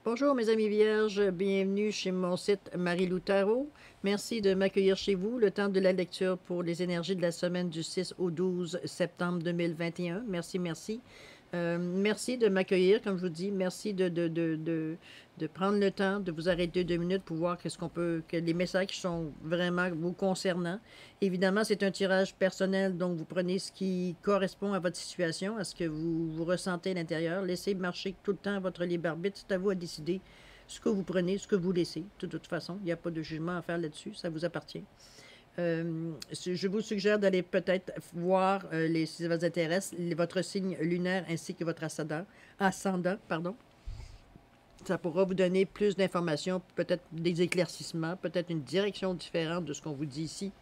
Bonjour mes amis vierges, bienvenue chez mon site Marie-Lou Tarot. Merci de m'accueillir chez vous. Le temps de la lecture pour les énergies de la semaine du 6 au 12 septembre 2021. Merci, merci. Merci de m'accueillir, comme je vous dis. Merci de prendre le temps, de vous arrêter 2 minutes pour voir qu'est-ce qu'on peut, que les messages qui sont vraiment vous concernant. Évidemment, c'est un tirage personnel, donc vous prenez ce qui correspond à votre situation, à ce que vous ressentez à l'intérieur. Laissez marcher tout le temps votre libre arbitre. C'est à vous à décider ce que vous prenez, ce que vous laissez. De toute façon, il n'y a pas de jugement à faire là-dessus. Ça vous appartient. Je vous suggère d'aller peut-être voir, si ça vous intéresse, votre signe lunaire ainsi que votre ascendant, pardon. Ça pourra vous donner plus d'informations, peut-être des éclaircissements, peut-être une direction différente de ce qu'on vous dit ici,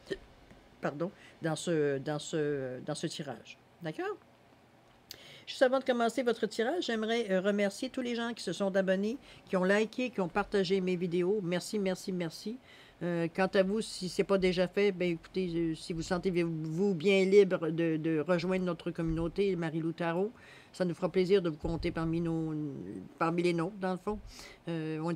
pardon, dans ce tirage. D'accord? Juste avant de commencer votre tirage, j'aimerais remercier tous les gens qui se sont abonnés, qui ont liké, qui ont partagé mes vidéos. Merci, merci, merci. Quant à vous, si ce n'est pas déjà fait, ben écoutez, si vous sentez-vous bien libre de rejoindre notre communauté, Marie-Lou Tarot, ça nous fera plaisir de vous compter parmi les nôtres, dans le fond.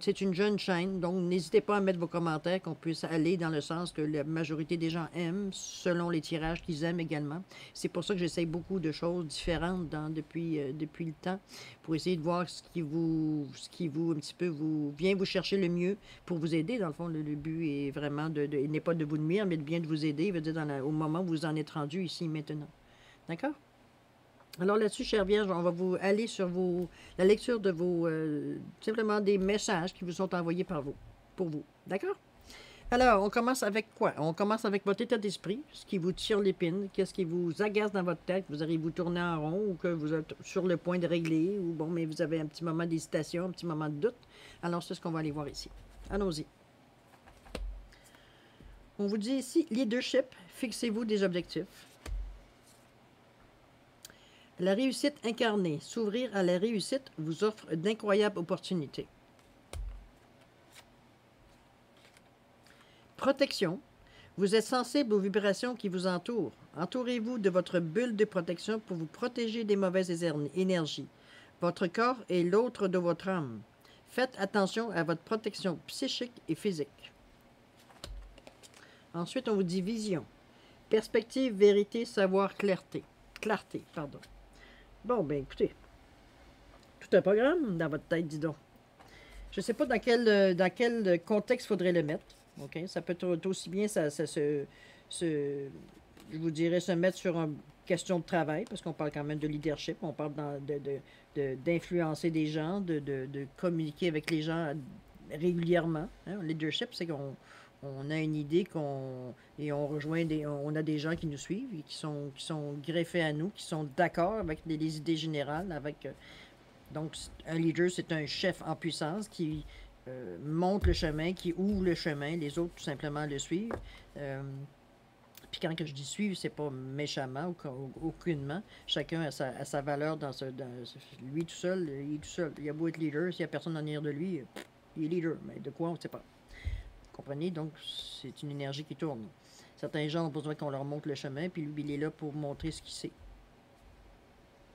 C'est une jeune chaîne, donc n'hésitez pas à mettre vos commentaires, qu'on puisse aller dans le sens que la majorité des gens aiment, selon les tirages qu'ils aiment également. C'est pour ça que j'essaye beaucoup de choses différentes depuis le temps, pour essayer de voir ce qui vous un petit peu vient vous chercher le mieux pour vous aider. Dans le fond, le but est vraiment il n'est pas de vous nuire, mais de bien de vous aider, veut dire au moment où vous en êtes rendu ici maintenant. D'accord? Alors là-dessus, chère Vierge, on va vous aller sur la lecture de simplement des messages qui vous sont envoyés pour vous. D'accord? Alors, on commence avec quoi? On commence avec votre état d'esprit, ce qui vous tire l'épine, qu'est-ce qui vous agace dans votre tête, vous allez vous tourner en rond ou que vous êtes sur le point de régler, ou bon, mais vous avez un petit moment d'hésitation, un petit moment de doute. Alors, c'est ce qu'on va aller voir ici. Allons-y. On vous dit ici, leadership, fixez-vous des objectifs. La réussite incarnée, s'ouvrir à la réussite vous offre d'incroyables opportunités. Protection, vous êtes sensible aux vibrations qui vous entourent. Entourez-vous de votre bulle de protection pour vous protéger des mauvaises énergies. Votre corps est l'autre de votre âme. Faites attention à votre protection psychique et physique. Ensuite, on vous dit vision. Perspective, vérité, savoir, clarté. Clarté, pardon. Bon, ben écoutez, tout un programme dans votre tête, dis donc. Je ne sais pas dans quel contexte il faudrait le mettre. Okay? Ça peut être aussi bien, je vous dirais, se mettre sur une question de travail, parce qu'on parle quand même de leadership, on parle d'influencer des gens, de communiquer avec les gens régulièrement. Hein? Le leadership, c'est qu'on a une idée et on rejoint on a des gens qui nous suivent et qui sont greffés à nous, qui sont d'accord avec les idées générales, donc un leader, c'est un chef en puissance qui montre le chemin, qui ouvre le chemin, les autres tout simplement le suivent. Puis quand que je dis suivre, c'est pas méchamment ou aucunement. Chacun a sa valeur lui tout seul, il est tout seul. Il a beau être leader, s'il n'y a personne en arrière de lui, il est leader. Mais de quoi, on ne sait pas. Vous comprenez? Donc, c'est une énergie qui tourne. Certains gens ont besoin qu'on leur montre le chemin, puis lui, il est là pour montrer ce qu'il sait.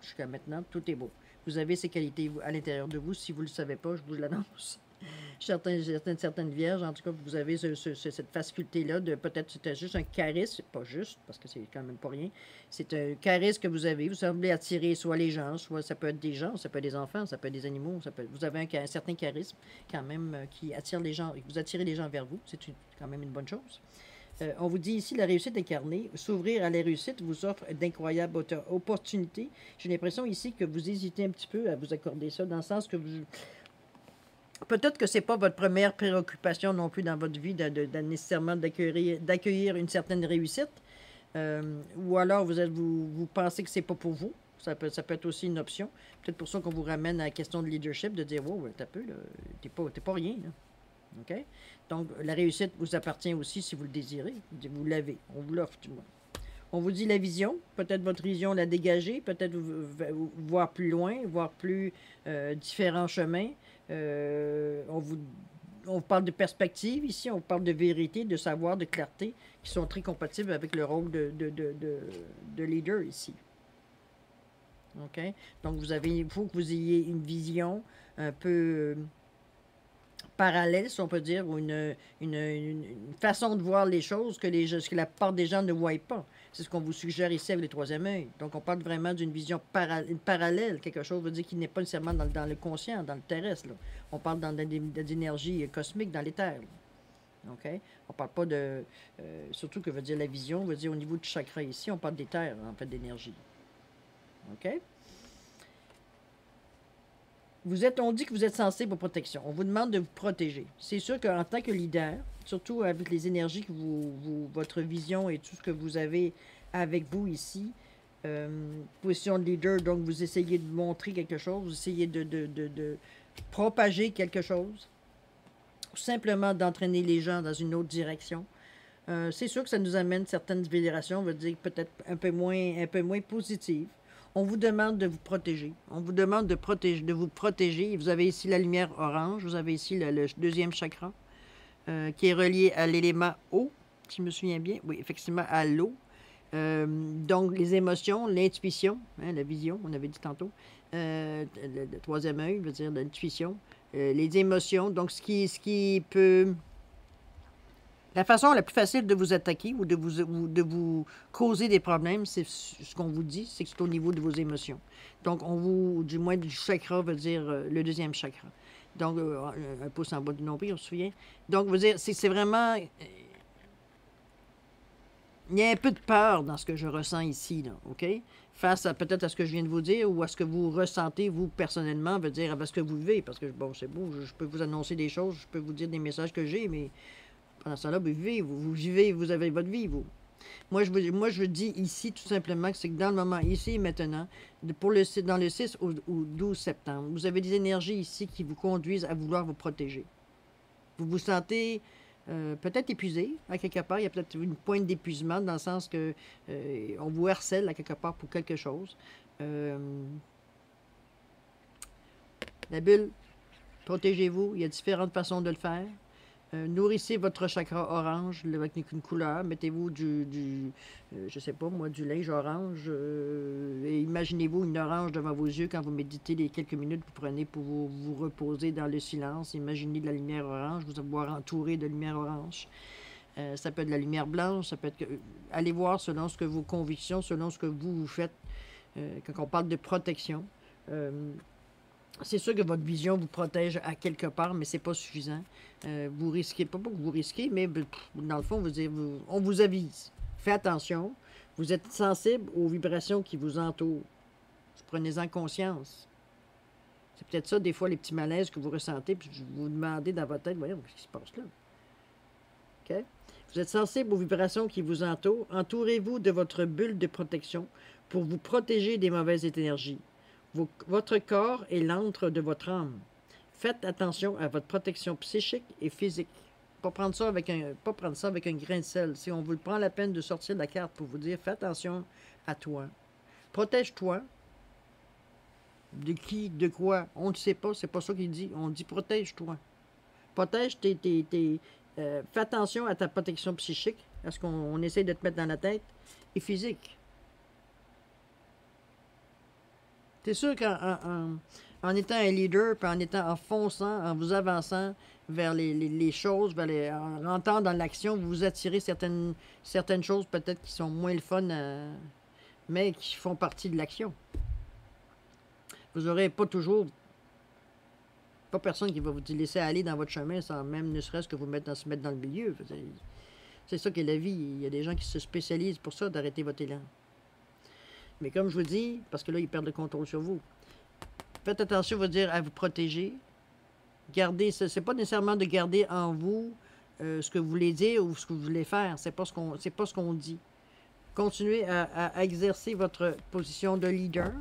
Jusqu'à maintenant, tout est beau. Vous avez ces qualités à l'intérieur de vous. Si vous ne le savez pas, je vous l'annonce. Certaines vierges, en tout cas, vous avez cette faculté-là de peut-être c'était juste un charisme, pas juste, parce que c'est quand même pas rien. C'est un charisme que vous avez. Vous semblez attirer soit les gens, soit ça peut être des gens, ça peut être des enfants, ça peut être des animaux. Vous avez un certain charisme quand même qui attire les gens, vous attirez les gens vers vous. C'est quand même une bonne chose. On vous dit ici, la réussite incarnée, s'ouvrir à la réussite vous offre d'incroyables opportunités. J'ai l'impression ici que vous hésitez un petit peu à vous accorder ça, dans le sens que peut-être que ce n'est pas votre première préoccupation non plus dans votre vie nécessairement d'accueillir une certaine réussite, ou alors vous pensez que ce n'est pas pour vous. Ça peut être aussi une option. Peut-être pour ça qu'on vous ramène à la question de leadership, de dire, wow, t'as peu, t'es pas rien, là. OK? Donc, la réussite vous appartient aussi si vous le désirez. Vous l'avez. On vous l'offre, du moins. On vous dit la vision. Peut-être votre vision la dégager. Peut-être voir plus loin, voir plus différents chemins. On vous parle de perspective ici. On vous parle de vérité, de savoir, de clarté, qui sont très compatibles avec le rôle de leader ici. OK? Donc, il faut que vous ayez une vision un peu parallèle, si on peut dire, ou une façon de voir les choses que la plupart des gens ne voient pas. C'est ce qu'on vous suggère ici avec le troisième œil. Donc, on parle vraiment d'une vision parallèle. Quelque chose veut dire qui n'est pas nécessairement dans le conscient, dans le terrestre. Là. On parle dans d'énergie cosmique, dans l'éther. OK? On parle pas de... surtout que veut dire la vision, veut dire au niveau du chakra ici, on parle d'éther, en fait, d'énergie. OK? On dit que vous êtes sensible aux protections. On vous demande de vous protéger. C'est sûr qu'en tant que leader, surtout avec les énergies que votre vision et tout ce que vous avez avec vous ici, position de leader, donc vous essayez de montrer quelque chose, vous essayez de propager quelque chose, ou simplement d'entraîner les gens dans une autre direction. C'est sûr que ça nous amène certaines vénérations, on va dire peut-être un peu moins positives. On vous demande de vous protéger. On vous demande de vous protéger. Vous avez ici la lumière orange. Vous avez ici le deuxième chakra qui est relié à l'élément eau, si je me souviens bien. Oui, effectivement, à l'eau. Donc, les émotions, l'intuition, hein, la vision, on avait dit tantôt. Le troisième œil, veut dire l'intuition. Les émotions, donc ce qui peut... La façon la plus facile de vous attaquer ou de vous causer des problèmes, c'est ce qu'on vous dit, c'est que c'est au niveau de vos émotions. Donc, du moins du chakra, veut dire le deuxième chakra. Donc, un pouce en bas du nombril, on se souvient. Donc, veut dire, c'est vraiment... il y a un peu de peur dans ce que je ressens ici, là, OK? Face à peut-être à ce que je viens de vous dire ou à ce que vous ressentez, vous, personnellement, veut dire à ce que vous vivez. Parce que, bon, c'est beau, je peux vous annoncer des choses, je peux vous dire des messages que j'ai, mais... pendant ce temps-là, vous vivez, vous avez votre vie, vous. Moi, je dis ici, tout simplement, que c'est que dans le moment, ici et maintenant, dans le 6 ou 12 septembre, vous avez des énergies ici qui vous conduisent à vouloir vous protéger. Vous vous sentez peut-être épuisé, à quelque part. Il y a peut-être une pointe d'épuisement, dans le sens que on vous harcèle, à quelque part, pour quelque chose. La bulle, protégez-vous. Il y a différentes façons de le faire. Nourrissez votre chakra orange avec une couleur. Mettez-vous je sais pas moi, du linge orange. Et imaginez-vous une orange devant vos yeux quand vous méditez les quelques minutes que vous prenez pour vous reposer dans le silence. Imaginez de la lumière orange, vous avoir entouré de lumière orange. Ça peut être de la lumière blanche, ça peut être... allez voir selon ce que vos convictions, selon ce que vous faites. Quand on parle de protection, c'est sûr que votre vision vous protège à quelque part, mais c'est pas suffisant. Vous risquez, pas que vous risquez, mais dans le fond, on vous avise. Faites attention. Vous êtes sensible aux vibrations qui vous entourent. Prenez-en conscience. C'est peut-être ça, des fois, les petits malaises que vous ressentez, puis vous vous demandez dans votre tête, voyons, qu'est-ce qui se passe là? OK? Vous êtes sensible aux vibrations qui vous entourent. Entourez-vous de votre bulle de protection pour vous protéger des mauvaises énergies. Votre corps est l'antre de votre âme. Faites attention à votre protection psychique et physique. Pas prendre ça avec un grain de sel. Si on vous prend la peine de sortir la carte pour vous dire, fais attention à toi. Protège-toi. De qui, de quoi, on ne sait pas, c'est pas ça qu'il dit. On dit protège-toi. Protège fais attention à ta protection psychique, à ce qu'on essaie de te mettre dans la tête, et physique. C'est sûr qu'en étant un leader, puis en fonçant, en vous avançant vers les choses, en rentrant dans l'action, vous attirez certaines choses peut-être qui sont moins le fun, mais qui font partie de l'action. Vous n'aurez pas toujours... pas personne qui va vous laisser aller dans votre chemin sans même ne serait-ce que se mettre dans le milieu. C'est ça qu'est la vie. Il y a des gens qui se spécialisent pour ça, d'arrêter votre élan. Mais comme je vous dis, parce que là, ils perdent le contrôle sur vous. Faites attention, à vous protéger. Gardez, c'est pas nécessairement de garder en vous ce que vous voulez dire ou ce que vous voulez faire. C'est pas ce qu'on dit. Continuez à exercer votre position de leader,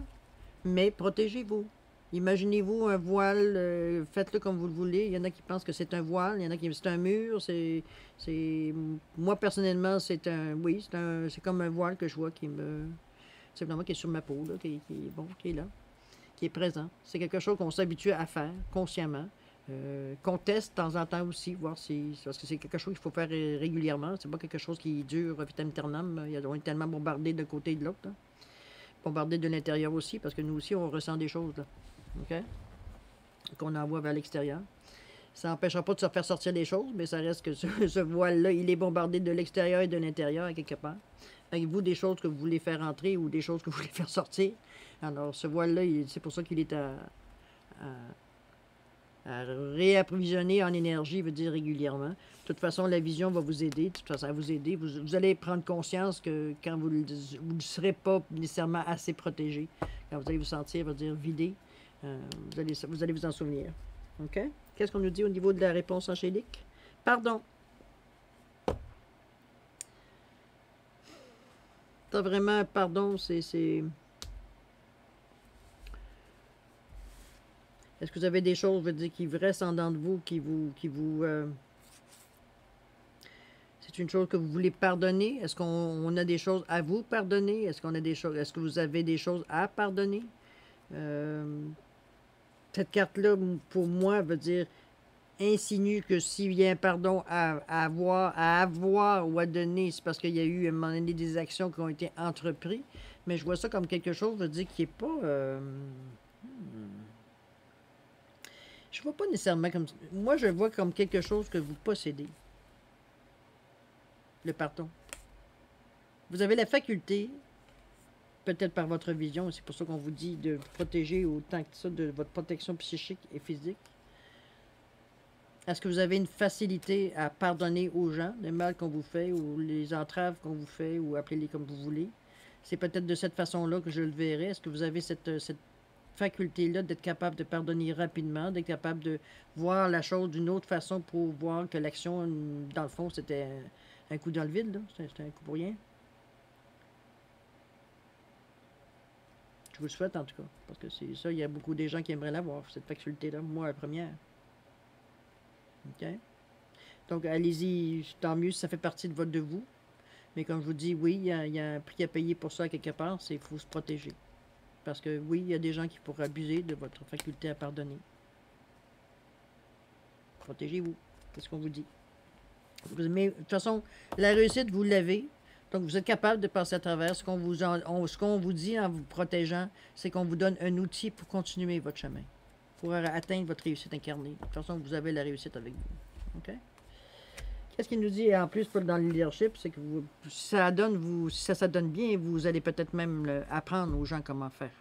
mais protégez-vous. Imaginez-vous un voile, faites-le comme vous le voulez. Il y en a qui pensent que c'est un voile, il y en a qui c'est un mur. Moi, personnellement, c'est comme un voile que je vois c'est vraiment qui est sur ma peau, là, qui est là, qui est présent. C'est quelque chose qu'on s'habitue à faire consciemment, qu'on teste de temps en temps aussi, voir parce que c'est quelque chose qu'il faut faire régulièrement. C'est pas quelque chose qui dure vitam aeternam. On est tellement bombardé d'un côté et de l'autre. Bombardé de l'intérieur aussi, parce que nous aussi, on ressent des choses, là. OK? Qu'on envoie vers l'extérieur. Ça n'empêchera pas de se faire sortir les choses, mais ça reste que ce voile-là, il est bombardé de l'extérieur et de l'intérieur, à quelque part. Avec vous, des choses que vous voulez faire entrer ou des choses que vous voulez faire sortir. Alors, ce voile-là, c'est pour ça qu'il est à réapprovisionner en énergie, veut dire régulièrement. De toute façon, la vision va vous aider. De toute façon, elle va vous aider. Vous allez prendre conscience que quand vous ne serez pas nécessairement assez protégé, quand vous allez vous sentir, veut dire vidé, vous allez vous en souvenir. OK? Qu'est-ce qu'on nous dit au niveau de la réponse angélique? Pardon. T'as vraiment, pardon, c'est... Est-ce que vous avez des choses, veut dire, qui restent en dedans de vous, c'est une chose que vous voulez pardonner? Est-ce qu'on a des choses à vous pardonner? Est-ce qu'on a des choses, est-ce que vous avez des choses à pardonner? Cette carte-là, pour moi, veut dire insinue que s'il y a un pardon à avoir ou à donner, c'est parce qu'il y a eu à un moment donné des actions qui ont été entreprises. Mais je vois ça comme quelque chose, veut dire, qui n'est pas... Je vois pas nécessairement comme... Moi, je vois comme quelque chose que vous possédez. Le pardon. Vous avez la faculté, peut-être par votre vision, c'est pour ça qu'on vous dit de protéger autant que ça de votre protection psychique et physique. Est-ce que vous avez une facilité à pardonner aux gens le mal qu'on vous fait ou les entraves qu'on vous fait ou appelez-les comme vous voulez? C'est peut-être de cette façon-là que je le verrai. Est-ce que vous avez cette faculté-là d'être capable de pardonner rapidement, d'être capable de voir la chose d'une autre façon pour voir que l'action, dans le fond, c'était un coup dans le vide, c'était un coup pour rien? Je vous le souhaite en tout cas, parce que c'est ça, il y a beaucoup de gens qui aimeraient l'avoir, cette faculté-là, moi la première. OK? Donc, allez-y, tant mieux si ça fait partie de vous. Mais comme je vous dis, oui, il y a un prix à payer pour ça quelque part, c'est qu'il faut se protéger. Parce que oui, il y a des gens qui pourraient abuser de votre faculté à pardonner. Protégez-vous, c'est ce qu'on vous dit. Mais de toute façon, la réussite, vous l'avez. Donc, vous êtes capable de passer à travers. Ce qu'on vous dit en vous protégeant, c'est qu'on vous donne un outil pour continuer votre chemin, pour atteindre votre réussite incarnée. De toute façon, vous avez la réussite avec vous. OK? Qu'est-ce qu'il nous dit en plus dans le leadership? C'est que si ça donne bien, vous allez peut-être même apprendre aux gens comment faire.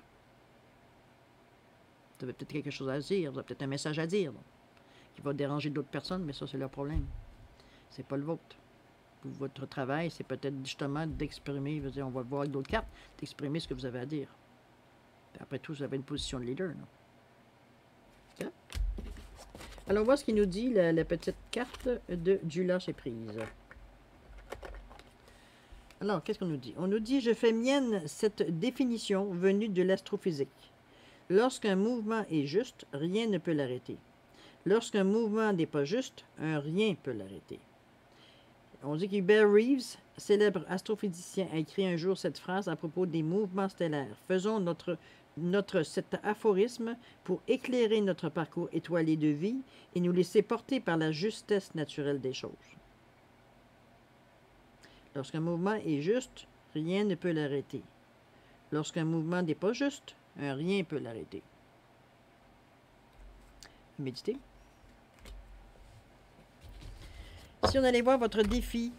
Vous avez peut-être quelque chose à dire, vous avez peut-être un message à dire, qui va déranger d'autres personnes, mais ça, c'est leur problème. C'est pas le vôtre. Votre travail, c'est peut-être justement d'exprimer, on va le voir avec d'autres cartes, d'exprimer ce que vous avez à dire. Puis après tout, vous avez une position de leader. Okay? Alors, on voit ce qu'il nous dit, la petite carte du lâcher-prise. Alors, qu'est-ce qu'on nous dit? On nous dit, je fais mienne cette définition venue de l'astrophysique. Lorsqu'un mouvement est juste, rien ne peut l'arrêter. Lorsqu'un mouvement n'est pas juste, un rien peut l'arrêter. On dit qu'Hubert Reeves, célèbre astrophysicien, a écrit un jour cette phrase à propos des mouvements stellaires. Faisons cet aphorisme pour éclairer notre parcours étoilé de vie et nous laisser porter par la justesse naturelle des choses. Lorsqu'un mouvement est juste, rien ne peut l'arrêter. Lorsqu'un mouvement n'est pas juste, un rien peut l'arrêter. Méditez. Si on allait voir votre défi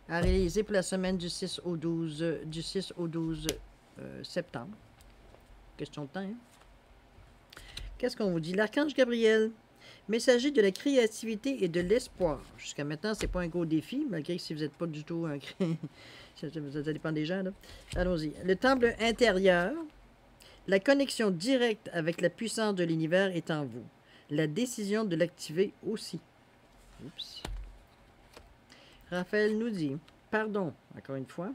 à réaliser pour la semaine du 6 au 12 septembre. Question de temps, hein? Qu'est-ce qu'on vous dit? L'archange Gabriel, messager de la créativité et de l'espoir. Jusqu'à maintenant, c'est pas un gros défi, malgré que si vous n'êtes pas du tout un... ça dépend des gens, là. Allons-y. Le temple intérieur, la connexion directe avec la puissance de l'univers est en vous. La décision de l'activer aussi. Oups. Raphaël nous dit, pardon, encore une fois,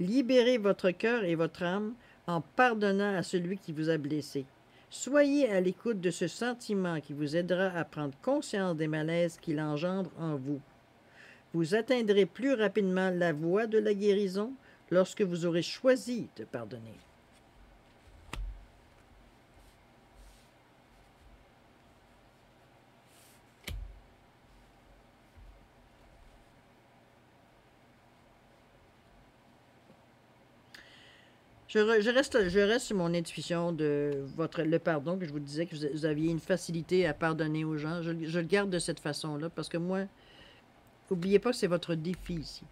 libérez votre cœur et votre âme en pardonnant à celui qui vous a blessé. Soyez à l'écoute de ce sentiment qui vous aidera à prendre conscience des malaises qu'il engendre en vous. Vous atteindrez plus rapidement la voie de la guérison lorsque vous aurez choisi de pardonner. Je reste sur mon intuition de le pardon, que je vous disais que vous aviez une facilité à pardonner aux gens. Je le garde de cette façon-là, parce que moi, n'oubliez pas que c'est votre défi ici.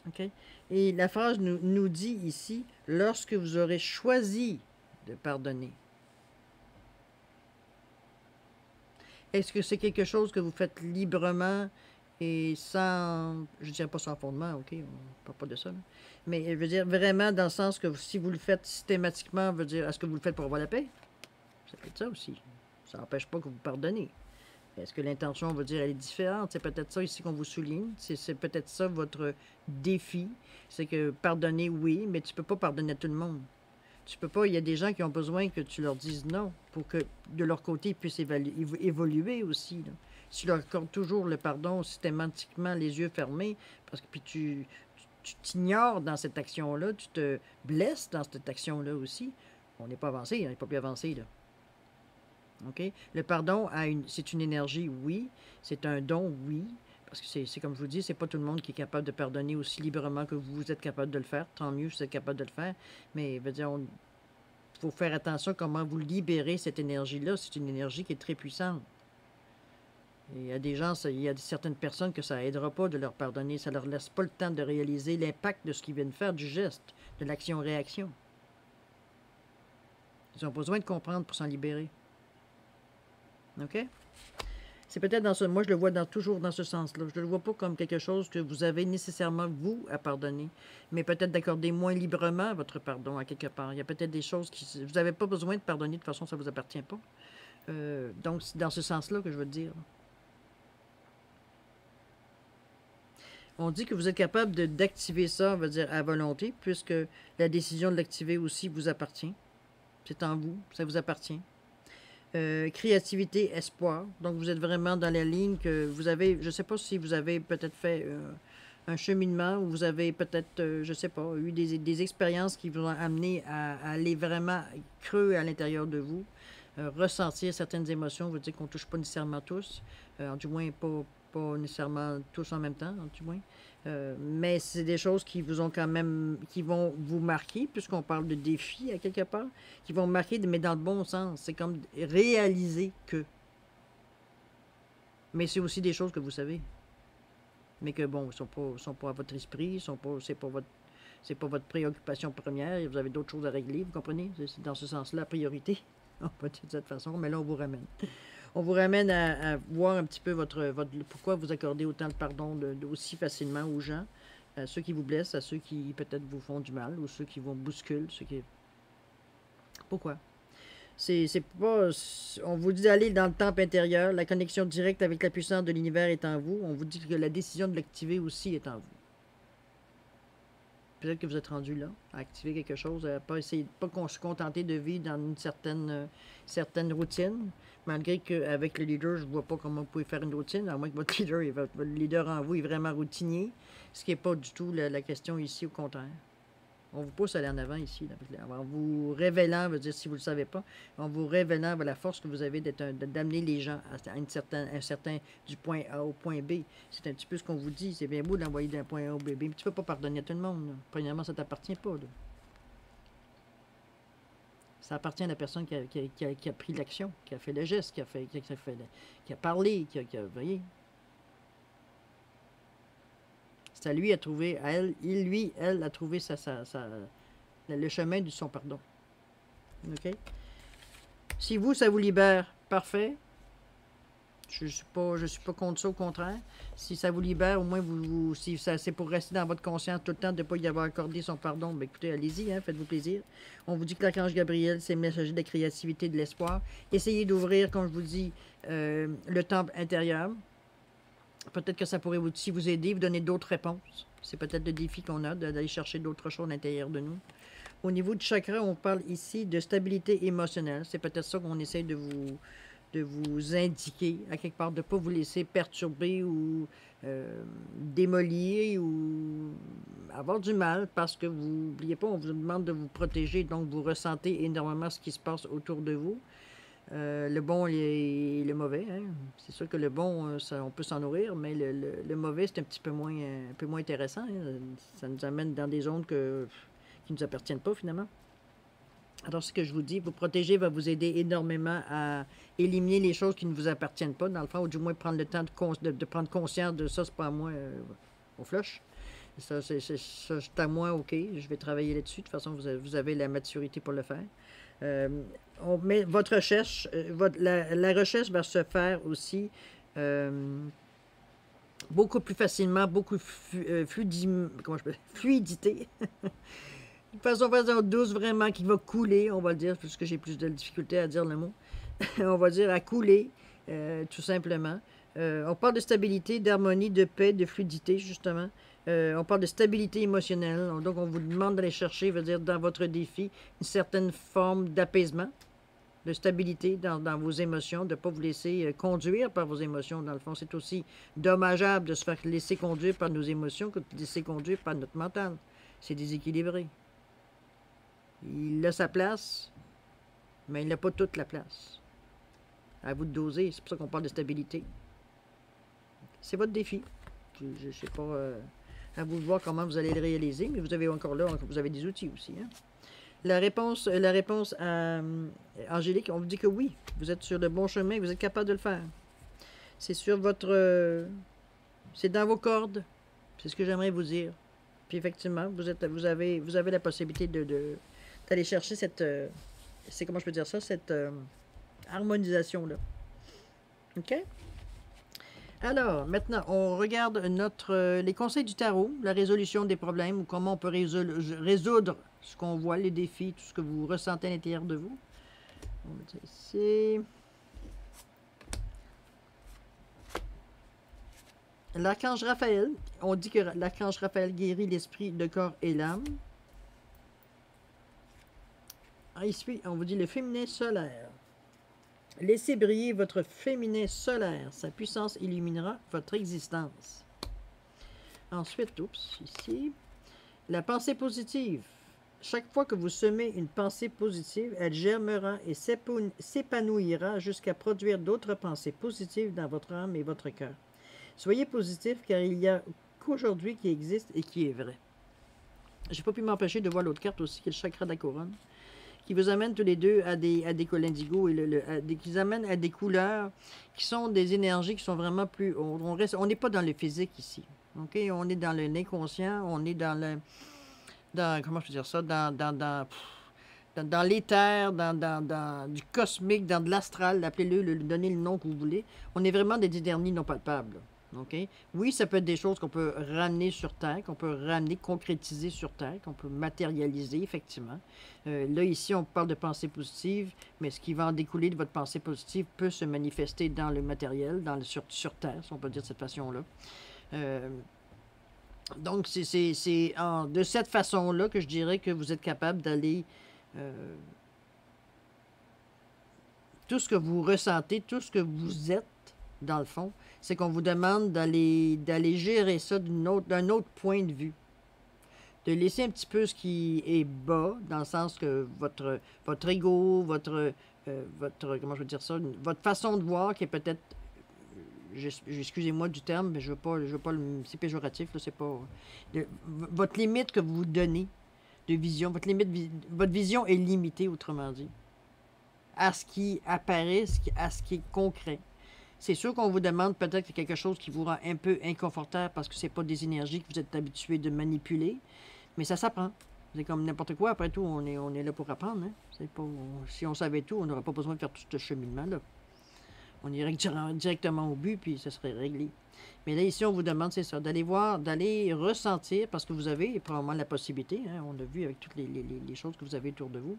OK? Et la phrase nous dit ici, lorsque vous aurez choisi de pardonner. Est-ce que c'est quelque chose que vous faites librement et sans, je ne dirais pas sans fondement, OK, on ne parle pas de ça, là. Mais je veux dire vraiment dans le sens que si vous le faites systématiquement, veut dire, est-ce que vous le faites pour avoir la paix? Ça peut être ça aussi. Ça n'empêche pas que vous pardonnez. Est-ce que l'intention, veut dire, elle est différente? C'est peut-être ça ici qu'on vous souligne. C'est peut-être ça votre défi. C'est que pardonner, oui, mais tu ne peux pas pardonner à tout le monde. Tu peux pas, il y a des gens qui ont besoin que tu leur dises non pour que de leur côté, ils puissent évoluer aussi, là. Si tu leur accordes toujours le pardon systématiquement, les yeux fermés, parce que puis tu t'ignores dans cette action-là, tu te blesses dans cette action-là aussi, on n'est pas avancé, on n'est pas plus avancé, là. OK? Le pardon, c'est une énergie, oui. C'est un don, oui. Parce que c'est comme je vous dis, c'est pas tout le monde qui est capable de pardonner aussi librement que vous êtes capable de le faire. Tant mieux si vous êtes capable de le faire. Mais, veut dire, faut faire attention à comment vous libérez cette énergie-là. C'est une énergie qui est très puissante. Et il y a des gens, il y a certaines personnes que ça aidera pas de leur pardonner. Ça leur laisse pas le temps de réaliser l'impact de ce qu'ils viennent faire, du geste, de l'action-réaction. Ils ont besoin de comprendre pour s'en libérer. OK? C'est peut-être dans ce... Moi, je le vois toujours dans ce sens-là. Je ne le vois pas comme quelque chose que vous avez nécessairement, vous, à pardonner. Mais peut-être d'accorder moins librement votre pardon à quelque part. Il y a peut-être des choses qui... Vous n'avez pas besoin de pardonner. De toute façon, ça ne vous appartient pas. Donc, c'est dans ce sens-là que je veux dire. On dit que vous êtes capable d'activer ça, on va dire, à volonté, puisque la décision de l'activer aussi vous appartient. C'est en vous. Ça vous appartient. Créativité, espoir. Donc, vous êtes vraiment dans la ligne que vous avez... Je ne sais pas si vous avez peut-être fait un cheminement ou vous avez peut-être, je ne sais pas, eu des expériences qui vous ont amené à aller vraiment creux à l'intérieur de vous, ressentir certaines émotions. Vous dire qu'on ne touche pas nécessairement tous, du moins pas nécessairement tous en même temps, du moins. Mais c'est des choses qui vous ont quand même, qui vont vous marquer, puisqu'on parle de défis à quelque part, qui vont marquer, mais dans le bon sens. C'est comme réaliser que. Mais c'est aussi des choses que vous savez. Mais que bon, ils sont pas à votre esprit, c'est pas votre préoccupation première, vous avez d'autres choses à régler, vous comprenez? C'est dans ce sens-là, priorité. On va dire de cette façon, mais là, on vous ramène. On vous ramène à voir un petit peu pourquoi vous accordez autant de pardon aussi facilement aux gens, à ceux qui vous blessent, à ceux qui peut-être vous font du mal, ou ceux qui vous bousculent, Pourquoi? C'est pas... On vous dit d'aller dans le temple intérieur, la connexion directe avec la puissance de l'univers est en vous. On vous dit que la décision de l'activer aussi est en vous. Peut-être que vous êtes rendu là, à activer quelque chose, à pas essayer, pas qu'on se contenter de vivre dans une certaine routine, malgré qu'avec le leader, je ne vois pas comment vous pouvez faire une routine, à moins que votre leader en vous est vraiment routinier, ce qui n'est pas du tout la question ici, au contraire. On vous pousse à aller en avant ici, là, en vous révélant, veut dire, si vous ne le savez pas, en vous révélant la force que vous avez d'amener les gens à un certain du point A au point B. C'est un petit peu ce qu'on vous dit. C'est bien beau d'envoyer d'un point A au B, mais tu ne peux pas pardonner à tout le monde, là. Premièrement, ça ne t'appartient pas, là. Ça appartient à la personne qui a pris l'action, qui a fait le geste, qui a parlé, vous voyez. C'est à lui à trouver, à elle, elle, a trouvé le chemin de son pardon. OK? Si vous, ça vous libère, parfait. Je suis pas contre ça, au contraire. Si ça vous libère, au moins, si c'est pour rester dans votre conscience tout le temps de ne pas y avoir accordé son pardon, bien écoutez, allez-y, hein, faites-vous plaisir. On vous dit que l'archange Gabriel, c'est le messager de la créativité, de l'espoir. Essayez d'ouvrir, comme je vous dis, le temple intérieur. Peut-être que ça pourrait aussi vous aider, vous donner d'autres réponses. C'est peut-être le défi qu'on a, d'aller chercher d'autres choses à l'intérieur de nous. Au niveau du chakra, on parle ici de stabilité émotionnelle. C'est peut-être ça qu'on essaie de vous indiquer, à quelque part, de ne pas vous laisser perturber ou démolir ou avoir du mal, parce que vous n'oubliez pas, on vous demande de vous protéger, donc vous ressentez énormément ce qui se passe autour de vous. Le bon et le mauvais, hein. C'est sûr que le bon, on peut s'en nourrir, mais le mauvais, c'est un peu moins intéressant, hein. Ça nous amène dans des zones qui qui ne nous appartiennent pas finalement. Alors, ce que je vous dis, vous protéger va vous aider énormément à éliminer les choses qui ne vous appartiennent pas, dans le fond, ou du moins prendre le temps de prendre conscience de ça, c'est pas à moi, au flush. Ça, c'est à moi, OK, je vais travailler là-dessus. De toute façon, vous avez la maturité pour le faire. Votre recherche, la recherche va se faire aussi beaucoup plus facilement, beaucoup fluidité. De façon douce, vraiment, qui va couler, on va le dire, puisque j'ai plus de difficulté à dire le mot. On va dire à couler, tout simplement. On parle de stabilité, d'harmonie, de paix, de fluidité, justement. On parle de stabilité émotionnelle. Donc, on vous demande d'aller chercher, veut dire, dans votre défi, une certaine forme d'apaisement, de stabilité dans vos émotions, de ne pas vous laisser conduire par vos émotions. Dans le fond, c'est aussi dommageable de se faire laisser conduire par nos émotions que de se laisser conduire par notre mental. C'est déséquilibré. Il a sa place, mais il n'a pas toute la place. À vous de doser, c'est pour ça qu'on parle de stabilité. C'est votre défi. Je ne sais pas, à vous de voir comment vous allez le réaliser, mais vous avez encore là, vous avez des outils aussi. Hein? La réponse à Angélique, on vous dit que oui, vous êtes sur le bon chemin, vous êtes capable de le faire. C'est sur votre... c'est dans vos cordes. C'est ce que j'aimerais vous dire. Puis effectivement, vous avez la possibilité d'aller chercher cette... c'est comment je peux dire ça? Cette harmonisation-là. OK? Alors, maintenant, on regarde les conseils du tarot, la résolution des problèmes, ou comment on peut résoudre ce qu'on voit, les défis, tout ce que vous ressentez à l'intérieur de vous. On va dire ici. L'archange Raphaël, on dit que l'archange Raphaël guérit l'esprit, le corps et l'âme. Ici, on vous dit le féminin solaire. Laissez briller votre féminin solaire. Sa puissance illuminera votre existence. Ensuite, ici, la pensée positive. Chaque fois que vous semez une pensée positive, elle germera et s'épanouira jusqu'à produire d'autres pensées positives dans votre âme et votre cœur. Soyez positif car il n'y a qu'aujourd'hui qui existe et qui est vrai. Je n'ai pas pu m'empêcher de voir l'autre carte aussi, qui est le chakra de la couronne, qui vous amène tous les deux à des cols indigo, et qui vous amène à des couleurs qui sont des énergies qui sont vraiment plus... On n'est pas dans le physique ici. Okay? On est dans l'inconscient, on est dans comment je peux dire ça? Dans l'éther, du cosmique, dans de l'astral, appelez-le, donnez le nom que vous voulez. On est vraiment des énergies non palpables. Okay? Oui, ça peut être des choses qu'on peut ramener sur Terre, qu'on peut ramener, concrétiser sur Terre, qu'on peut matérialiser, effectivement. Là, ici, on parle de pensée positive, mais ce qui va en découler de votre pensée positive peut se manifester dans le matériel, sur Terre, si on peut dire de cette façon-là. Donc, c'est de cette façon-là que je dirais que vous êtes capable d'aller... tout ce que vous ressentez, tout ce que vous êtes, dans le fond, c'est qu'on vous demande d'aller gérer ça d'un autre point de vue. De laisser un petit peu ce qui est bas, dans le sens que votre ego, comment je veux dire ça, votre façon de voir qui est peut-être... Excusez-moi du terme, mais je veux pas c'est péjoratif, là, c'est pas... votre limite que vous vous donnez de vision, votre vision est limitée, autrement dit, à ce qui apparaît, à ce qui est concret. C'est sûr qu'on vous demande peut-être quelque chose qui vous rend un peu inconfortable parce que c'est pas des énergies que vous êtes habitué de manipuler, mais ça s'apprend. C'est comme n'importe quoi, après tout, on est là pour apprendre. Hein? Si on savait tout, on n'aurait pas besoin de faire tout ce cheminement-là. On irait directement au but, puis ça serait réglé. Mais là, ici, on vous demande, c'est ça, d'aller voir, d'aller ressentir, parce que vous avez probablement la possibilité, hein, on a vu avec toutes les choses que vous avez autour de vous,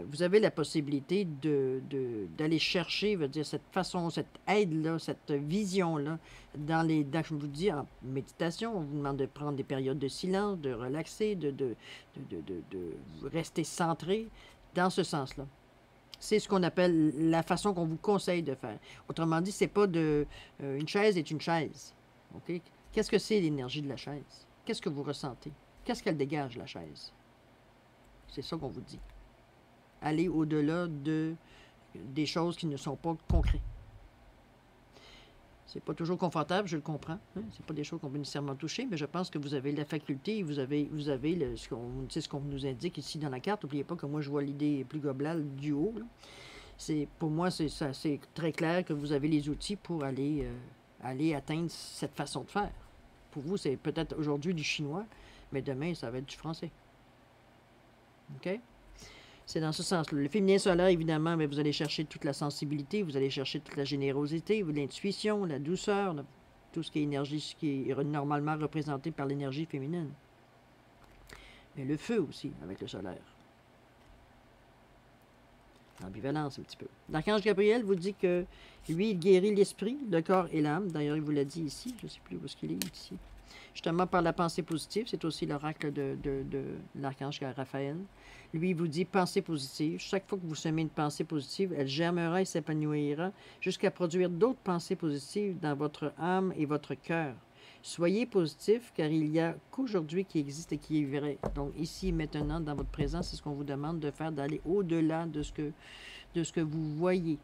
vous avez la possibilité d'aller chercher, veut dire, cette façon, cette aide-là, cette vision-là, je vous dis, en méditation, on vous demande de prendre des périodes de silence, de relaxer, de rester centré dans ce sens-là. C'est ce qu'on appelle la façon qu'on vous conseille de faire. Autrement dit, c'est pas une chaise est une chaise. Okay? Qu'est-ce que c'est l'énergie de la chaise? Qu'est-ce que vous ressentez? Qu'est-ce qu'elle dégage, la chaise? C'est ça qu'on vous dit. Allez au-delà des choses qui ne sont pas concrètes. C'est pas toujours confortable, je le comprends. Hein? C'est pas des choses qu'on peut nécessairement toucher, mais je pense que vous avez la faculté, vous avez ce qu'on nous indique ici dans la carte. N'oubliez pas que moi, je vois l'idée plus globale du haut. Pour moi, c'est très clair que vous avez les outils pour aller atteindre cette façon de faire. Pour vous, c'est peut-être aujourd'hui du chinois, mais demain, ça va être du français. OK? C'est dans ce sens-là. Le féminin solaire, évidemment, mais vous allez chercher toute la sensibilité, vous allez chercher toute la générosité, l'intuition, la douceur, tout ce qui est énergie, ce qui est normalement représenté par l'énergie féminine. Mais le feu aussi, avec le solaire. L'ambivalence un petit peu. L'archange Gabriel vous dit que lui, il guérit l'esprit, le corps et l'âme. D'ailleurs, il vous l'a dit ici. Je ne sais plus où est-ce qu'il est ici. Justement, par la pensée positive, c'est aussi l'oracle de l'archange Raphaël. Lui, il vous dit pensée positive. Chaque fois que vous semez une pensée positive, elle germera et s'épanouira jusqu'à produire d'autres pensées positives dans votre âme et votre cœur. Soyez positif, car il n'y a qu'aujourd'hui qui existe et qui est vrai. Donc, ici, maintenant, dans votre présence, c'est ce qu'on vous demande de faire, d'aller au-delà de ce que vous voyez,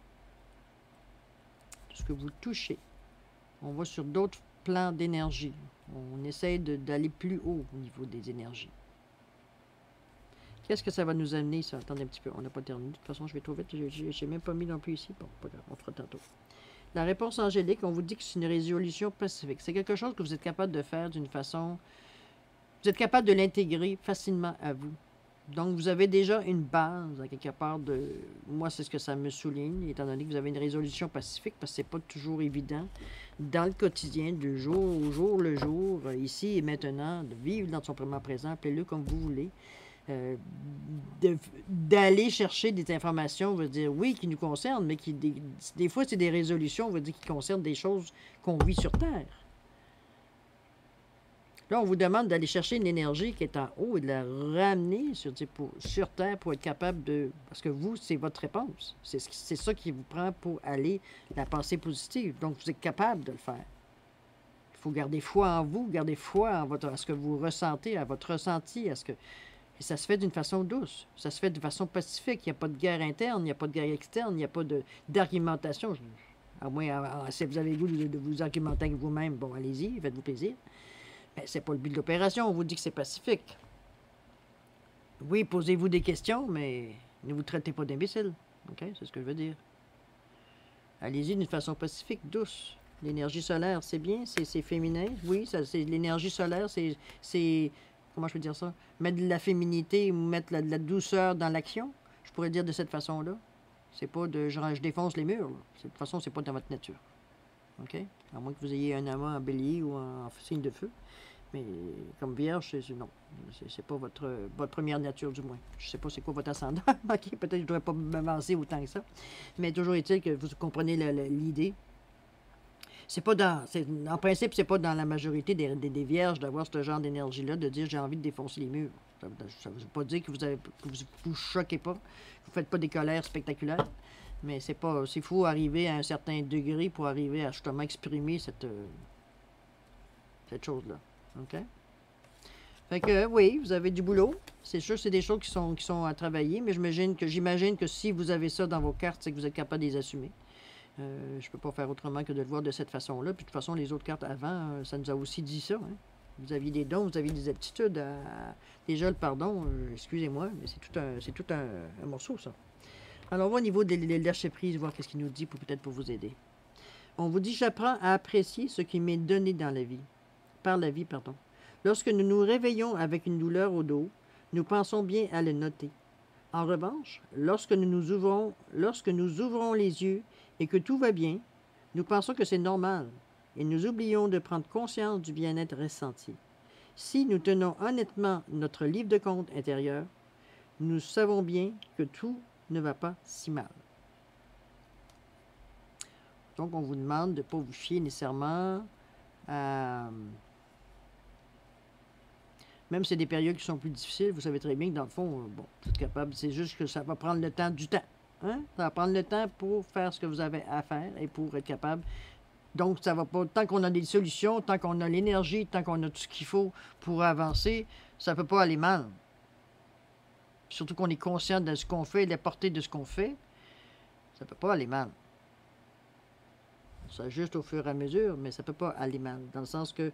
de ce que vous touchez. On va sur d'autres plans d'énergie. On essaie d'aller plus haut au niveau des énergies. Qu'est-ce que ça va nous amener, ça? Attendez un petit peu, on n'a pas terminé. De toute façon, je vais trop vite. Je n'ai même pas mis non plus ici. Bon, pas grave, on fera tantôt. La réponse angélique, on vous dit que c'est une résolution pacifique. C'est quelque chose que vous êtes capable de faire d'une façon... Vous êtes capable de l'intégrer facilement à vous. Donc, vous avez déjà une base, à quelque part, de... Moi, c'est ce que ça me souligne, étant donné que vous avez une résolution pacifique, parce que c'est pas toujours évident, dans le quotidien, du jour au jour, le jour, ici et maintenant, de vivre dans son moment présent, appelez-le comme vous voulez, d'aller chercher des informations, on va dire, oui, qui nous concernent, mais qui, des fois, c'est des résolutions, on va dire, qui concernent des choses qu'on vit sur Terre. Là, on vous demande d'aller chercher une énergie qui est en haut et de la ramener sur Terre pour être capable de... Parce que vous, c'est votre réponse. C'est ça qui vous prend pour aller la pensée positive. Donc, vous êtes capable de le faire. Il faut garder foi en vous, garder foi à ce que vous ressentez, à votre ressenti, à ce que... Et ça se fait d'une façon douce. Ça se fait de façon pacifique. Il n'y a pas de guerre interne, il n'y a pas de guerre externe, il n'y a pas d'argumentation. À moins, si vous avez le goût de vous argumenter avec vous-même, bon, allez-y, faites-vous plaisir. Mais ce n'est pas le but de l'opération, on vous dit que c'est pacifique. Oui, posez-vous des questions, mais ne vous traitez pas d'imbécile. OK? C'est ce que je veux dire. Allez-y d'une façon pacifique, douce. L'énergie solaire, c'est bien, c'est féminin. Oui, l'énergie solaire, c'est... Comment je peux dire ça? Mettre de la féminité ou mettre de la douceur dans l'action. Je pourrais dire de cette façon-là. C'est pas de... Je défonce les murs. De toute façon, c'est pas dans votre nature. OK? À moins que vous ayez un amas en bélier ou en signe de feu. Mais comme vierge, non. C'est pas votre première nature, du moins. Je sais pas c'est quoi votre ascendant. OK, peut-être que je ne devrais pas m'avancer autant que ça. Mais toujours est-il que vous comprenez l'idée. C'est pas dans... En principe, c'est pas dans la majorité des vierges d'avoir ce genre d'énergie-là, de dire j'ai envie de défoncer les murs. Ça ne veut pas dire que vous choquez pas, vous faites pas des colères spectaculaires. Mais c'est fou arriver à un certain degré pour arriver à justement exprimer cette chose-là. OK? Fait que oui, vous avez du boulot. C'est sûr que c'est des choses qui sont à travailler, mais j'imagine que si vous avez ça dans vos cartes, c'est que vous êtes capable de les assumer. Je ne peux pas faire autrement que de le voir de cette façon-là. Puis de toute façon, les autres cartes avant, ça nous a aussi dit ça. Hein? Vous aviez des dons, vous aviez des aptitudes. Déjà, le pardon, excusez-moi, mais c'est tout un morceau, ça. Alors, on va au niveau des lâcher-prise, voir qu'est-ce qu'il nous dit peut-être pour vous aider. On vous dit, j'apprends à apprécier ce qui m'est donné dans la vie. Par la vie, pardon. Lorsque nous nous réveillons avec une douleur au dos, nous pensons bien à le noter. En revanche, lorsque nous ouvrons les yeux et que tout va bien, nous pensons que c'est normal et nous oublions de prendre conscience du bien-être ressenti. Si nous tenons honnêtement notre livre de compte intérieur, nous savons bien que tout ne va pas si mal. Donc, on vous demande de ne pas vous fier nécessairement à... Même si c'est des périodes qui sont plus difficiles, vous savez très bien que dans le fond, bon, vous êtes capable, c'est juste que ça va prendre le temps du temps. Hein? Ça va prendre le temps pour faire ce que vous avez à faire et pour être capable. Donc, ça va pas, tant qu'on a des solutions, tant qu'on a l'énergie, tant qu'on a tout ce qu'il faut pour avancer, ça ne peut pas aller mal. Surtout qu'on est conscient de ce qu'on fait, de la portée de ce qu'on fait, ça ne peut pas aller mal. Ça juste au fur et à mesure, mais ça ne peut pas aller mal. Dans le sens que,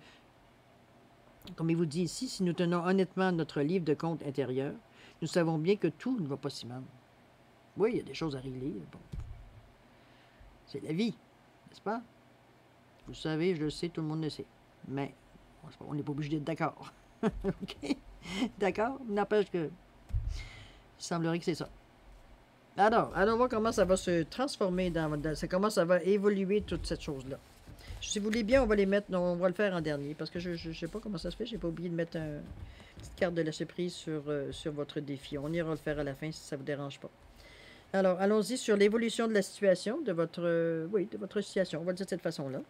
comme il vous dit ici, si nous tenons honnêtement notre livre de compte intérieur, nous savons bien que tout ne va pas si mal. Oui, il y a des choses à régler. Bon. C'est la vie, n'est-ce pas? Vous le savez, je le sais, tout le monde le sait. Mais on n'est pas obligé d'être d'accord. OK? D'accord? N'empêche que il semblerait que c'est ça. Alors, allons voir comment ça va se transformer comment ça va évoluer toute cette chose-là. Si vous voulez bien, on va les mettre, non, on va le faire en dernier, parce que je ne sais pas comment ça se fait, j'ai pas oublié de mettre une petite carte de lâcher prise sur votre défi. On ira le faire à la fin si ça ne vous dérange pas. Alors, allons-y sur l'évolution de la situation, de votre situation. On va le dire de cette façon-là.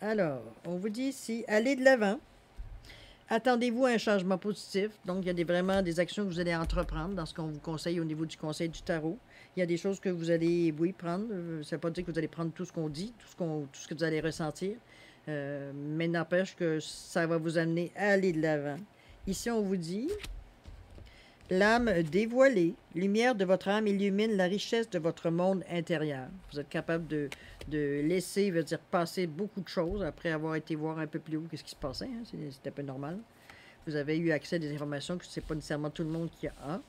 Alors, on vous dit ici, allez de l'avant. Attendez-vous à un changement positif. Donc, il y a vraiment des actions que vous allez entreprendre dans ce qu'on vous conseille au niveau du conseil du tarot. Il y a des choses que vous allez, oui, prendre. Ça ne veut pas dire que vous allez prendre tout ce qu'on dit, tout ce que vous allez ressentir. Mais n'empêche que ça va vous amener à aller de l'avant. Ici, on vous dit, l'âme dévoilée, lumière de votre âme illumine la richesse de votre monde intérieur. Vous êtes capable de laisser, veut dire passer beaucoup de choses après avoir été voir un peu plus haut qu'est-ce qui se passait. Hein? C'est un peu normal. Vous avez eu accès à des informations que ce n'est pas nécessairement tout le monde qui a.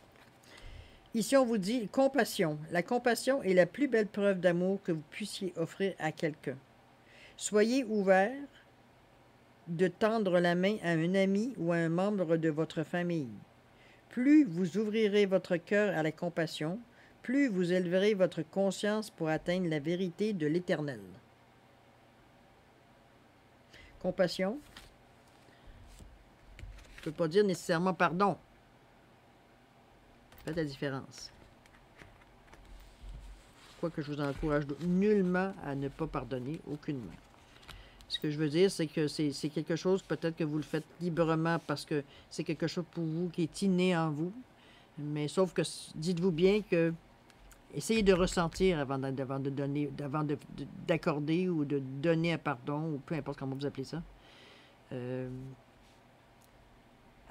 Ici, on vous dit compassion. La compassion est la plus belle preuve d'amour que vous puissiez offrir à quelqu'un. Soyez ouvert de tendre la main à un ami ou à un membre de votre famille. Plus vous ouvrirez votre cœur à la compassion, plus vous élèverez votre conscience pour atteindre la vérité de l'Éternel. Compassion ne peut pas dire nécessairement pardon. Faites la différence. Quoique je vous encourage nullement à ne pas pardonner, aucunement. Ce que je veux dire, c'est que c'est quelque chose, peut-être que vous le faites librement parce que c'est quelque chose pour vous qui est inné en vous. Mais sauf que dites-vous bien que essayez de ressentir avant de donner, d'accorder ou de donner un pardon, ou peu importe comment vous appelez ça.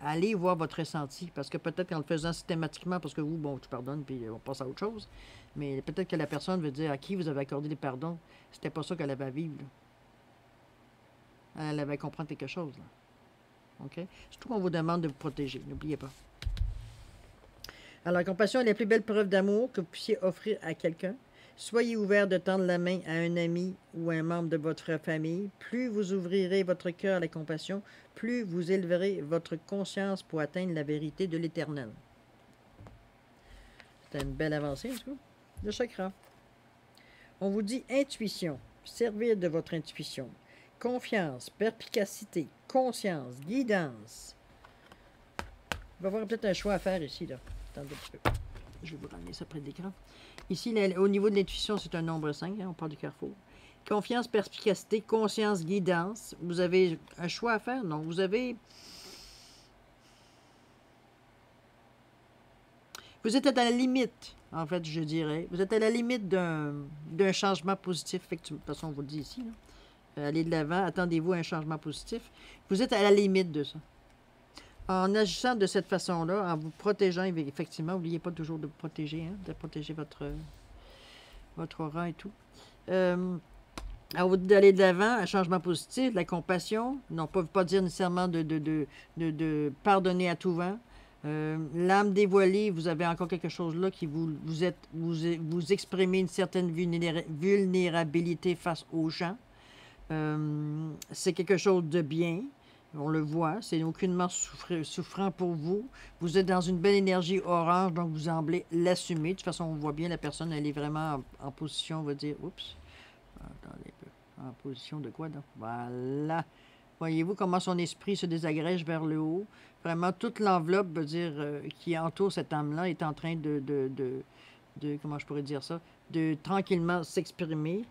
Allez voir votre ressenti, parce que peut-être qu'en le faisant systématiquement, parce que vous, bon, tu pardonnes, puis on passe à autre chose, mais peut-être que la personne veut dire à qui vous avez accordé des pardons, c'était pas ça qu'elle avait à vivre, là. Elle avait à comprendre quelque chose, là. OK? Surtout qu'on vous demande de vous protéger, n'oubliez pas. Alors, la compassion est la plus belle preuve d'amour que vous puissiez offrir à quelqu'un. Soyez ouvert de tendre la main à un ami ou à un membre de votre famille. Plus vous ouvrirez votre cœur à la compassion, plus vous élèverez votre conscience pour atteindre la vérité de l'Éternel. C'est une belle avancée, en tout cas. Le chakra. On vous dit intuition. Servir de votre intuition. Confiance, perspicacité, conscience, guidance. Il va y avoir peut-être un choix à faire ici, là. Attendez un petit peu. Je vais vous ramener ça près de l'écran. Ici, là, au niveau de l'intuition, c'est un nombre 5, hein, on parle du carrefour. Confiance, perspicacité, conscience, guidance. Vous avez un choix à faire? Non, vous avez... Vous êtes à la limite, en fait, je dirais. Vous êtes à la limite d'un changement positif. Fait que de toute façon, on vous le dit ici, là. Allez de l'avant, attendez-vous à un changement positif. Vous êtes à la limite de ça. En agissant de cette façon-là, en vous protégeant, effectivement, n'oubliez pas toujours de vous protéger, hein, de protéger votre aura et tout. Alors, d'aller de l'avant, un changement positif, la compassion, non pas dire nécessairement de pardonner à tout vent. L'âme dévoilée, vous avez encore quelque chose là qui vous exprimez une certaine vulnérabilité face aux gens. C'est quelque chose de bien. On le voit, c'est aucunement souffrant pour vous. Vous êtes dans une belle énergie orange, donc vous semblez l'assumer. De toute façon, on voit bien la personne, elle est vraiment en position, on va dire, oups, attendez un peu, en position de quoi donc? Voilà. Voyez-vous comment son esprit se désagrège vers le haut. Vraiment, toute l'enveloppe, veut dire, qui entoure cette âme-là est en train de, comment je pourrais dire ça, de tranquillement s'exprimer.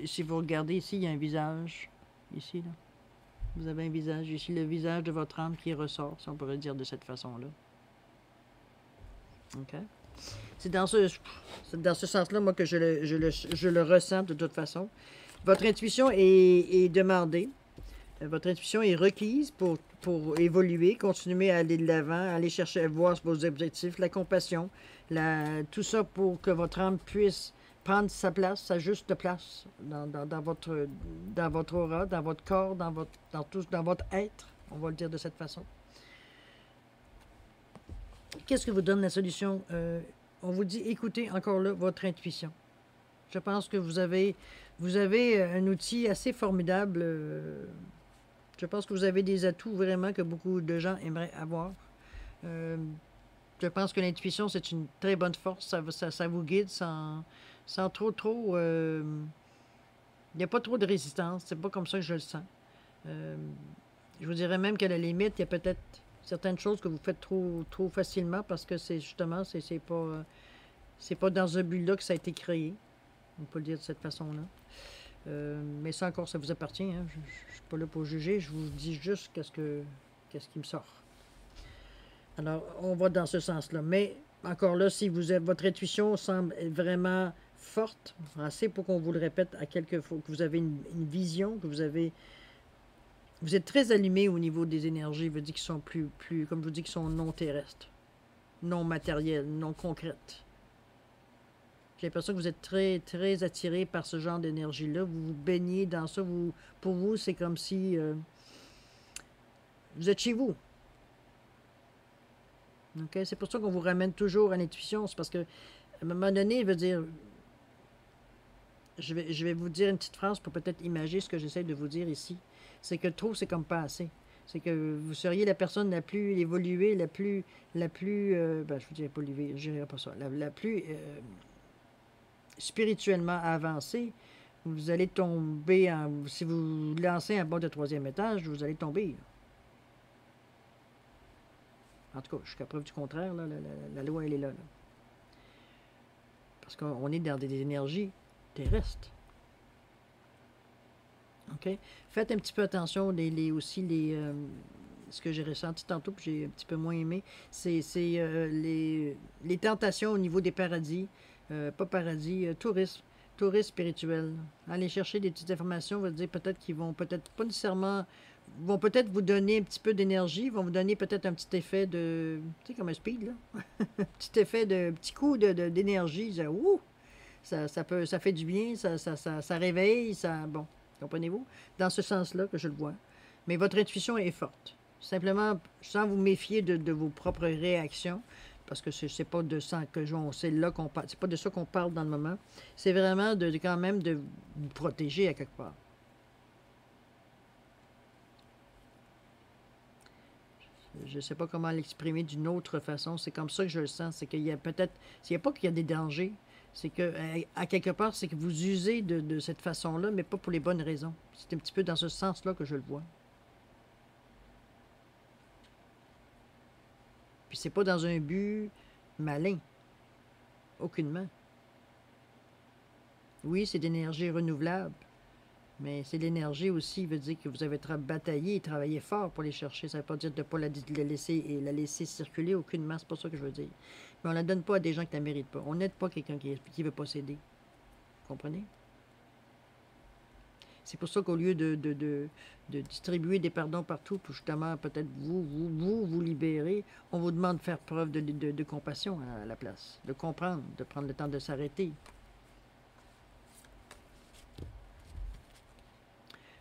Si vous regardez ici, il y a un visage, ici, là. Vous avez un visage ici, le visage de votre âme qui ressort, si on pourrait dire de cette façon-là. OK? C'est dans ce sens-là, moi, que je le ressens de toute façon. Votre intuition est demandée. Votre intuition est requise pour évoluer, continuer à aller de l'avant, aller chercher à voir vos objectifs, la compassion, tout ça pour que votre âme puisse prendre sa place, sa juste place dans votre aura, dans votre corps, dans votre être. On va le dire de cette façon. Qu'est-ce que vous donne la solution? On vous dit, écoutez encore là votre intuition. Je pense que vous avez un outil assez formidable. Je pense que vous avez des atouts vraiment que beaucoup de gens aimeraient avoir. Je pense que l'intuition, c'est une très bonne force. Ça vous guide sans trop... il n'y a pas trop de résistance. C'est pas comme ça que je le sens. Je vous dirais même qu'à la limite, il y a peut-être certaines choses que vous faites trop facilement parce que c'est justement, c'est pas dans ce but-là que ça a été créé. On peut le dire de cette façon-là. Mais ça encore, ça vous appartient. Hein. Je ne suis pas là pour juger. Je vous dis juste qu'est-ce qui me sort. Alors, on va dans ce sens-là. Mais encore là, si votre intuition semble être vraiment forte, assez pour qu'on vous le répète à quelques fois, que vous avez une vision, que vous êtes très allumé au niveau des énergies, veut dire qu'ils sont plus, comme je vous dis, qu'ils sont non terrestres, non matérielles, non concrètes. J'ai l'impression que vous êtes très, très attiré par ce genre d'énergie-là. Vous vous baignez dans ça. Pour vous, c'est comme si vous êtes chez vous. Okay? C'est pour ça qu'on vous ramène toujours à l'intuition. C'est parce que, à un moment donné, il veut dire... Je vais vous dire une petite phrase pour peut-être imager ce que j'essaie de vous dire ici. C'est que trop, c'est comme pas assez. C'est que vous seriez la personne la plus évoluée, la plus ben, je vous dirais pas évoluée, je dirais pas ça, la plus spirituellement avancée. Vous allez tomber, si vous lancez un bas de 3e étage, vous allez tomber. En tout cas, jusqu'à preuve du contraire, là, la loi, elle est là. Parce qu'on est dans des énergies terrestres. OK? Faites un petit peu attention aussi ce que j'ai ressenti tantôt, puis j'ai un petit peu moins aimé, c'est les tentations au niveau des paradis, pas paradis, tourisme spirituel. Allez chercher des petites informations, on va dire peut-être qu'ils vont peut-être pas nécessairement, vont peut-être vous donner un petit peu d'énergie, vont vous donner peut-être un petit effet de, tu sais, comme un speed, là, un petit effet petit coup d'énergie, ça fait du bien, ça réveille, bon. Comprenez-vous? Dans ce sens-là que je le vois. Mais votre intuition est forte. Simplement, sans vous méfier de vos propres réactions, parce que c'est pas de ça que c'est là qu'on parle. C'est pas de ça qu'on parle dans le moment. C'est vraiment quand même de vous protéger à quelque part. Je ne sais pas comment l'exprimer d'une autre façon. C'est comme ça que je le sens. C'est qu'il y a peut-être... Il n'y a pas qu'il y a des dangers. C'est que, à quelque part, c'est que vous usez de cette façon-là, mais pas pour les bonnes raisons. C'est un petit peu dans ce sens-là que je le vois. Puis c'est pas dans un but malin. Aucunement. Oui, c'est d'énergie renouvelable. Mais c'est l'énergie aussi, veut dire que vous avez bataillé et travaillé fort pour les chercher. Ça ne veut pas dire de ne pas la laisser circuler aucunement. C'est pas ça que je veux dire. Mais on ne la donne pas à des gens qui ne la méritent pas. On n'aide pas quelqu'un qui ne veut pas s'aider. Vous comprenez? C'est pour ça qu'au lieu de distribuer des pardons partout, pour justement peut-être vous libérer, on vous demande de faire preuve de compassion à la place. De comprendre, de prendre le temps de s'arrêter.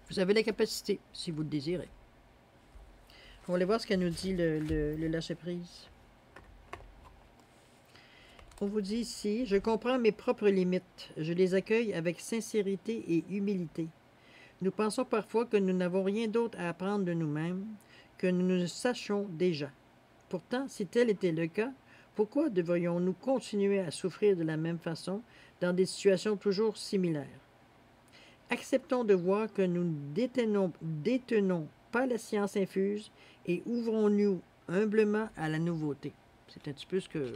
Vous avez la capacité, si vous le désirez. On va aller voir ce qu'elle nous dit, le lâcher-prise. On vous dit ici, je comprends mes propres limites. Je les accueille avec sincérité et humilité. Nous pensons parfois que nous n'avons rien d'autre à apprendre de nous-mêmes, que nous le sachions déjà. Pourtant, si tel était le cas, pourquoi devrions-nous continuer à souffrir de la même façon dans des situations toujours similaires? Acceptons de voir que nous ne détenons pas la science infuse et ouvrons-nous humblement à la nouveauté. C'est un petit peu ce que...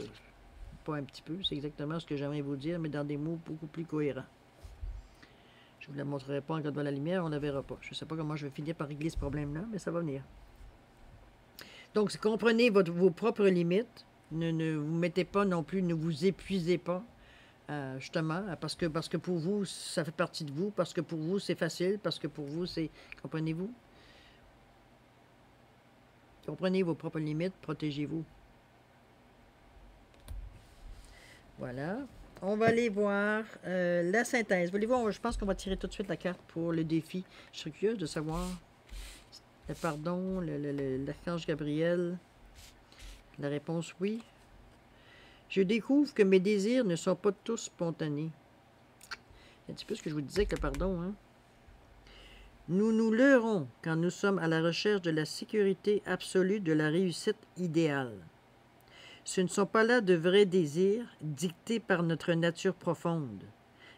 Pas un petit peu, c'est exactement ce que j'aimerais vous dire, mais dans des mots beaucoup plus cohérents. Je ne vous la montrerai pas encore devant la lumière, on ne la verra pas. Je ne sais pas comment je vais finir par régler ce problème-là, mais ça va venir. Donc, comprenez vos propres limites. Ne vous mettez pas non plus, ne vous épuisez pas. Justement, parce que pour vous, ça fait partie de vous, parce que pour vous, c'est facile, parce que pour vous, c'est... Comprenez-vous? Comprenez vos propres limites, protégez-vous. Voilà. On va aller voir la synthèse. Voulez-vous, je pense qu'on va tirer tout de suite la carte pour le défi. Je suis curieuse de savoir le pardon, l'archange Gabriel. La réponse oui. Je découvre que mes désirs ne sont pas tous spontanés. C'est un petit peu ce que je vous disais avec le pardon. Hein? Nous nous leurrons quand nous sommes à la recherche de la sécurité absolue de la réussite idéale. Ce ne sont pas là de vrais désirs dictés par notre nature profonde,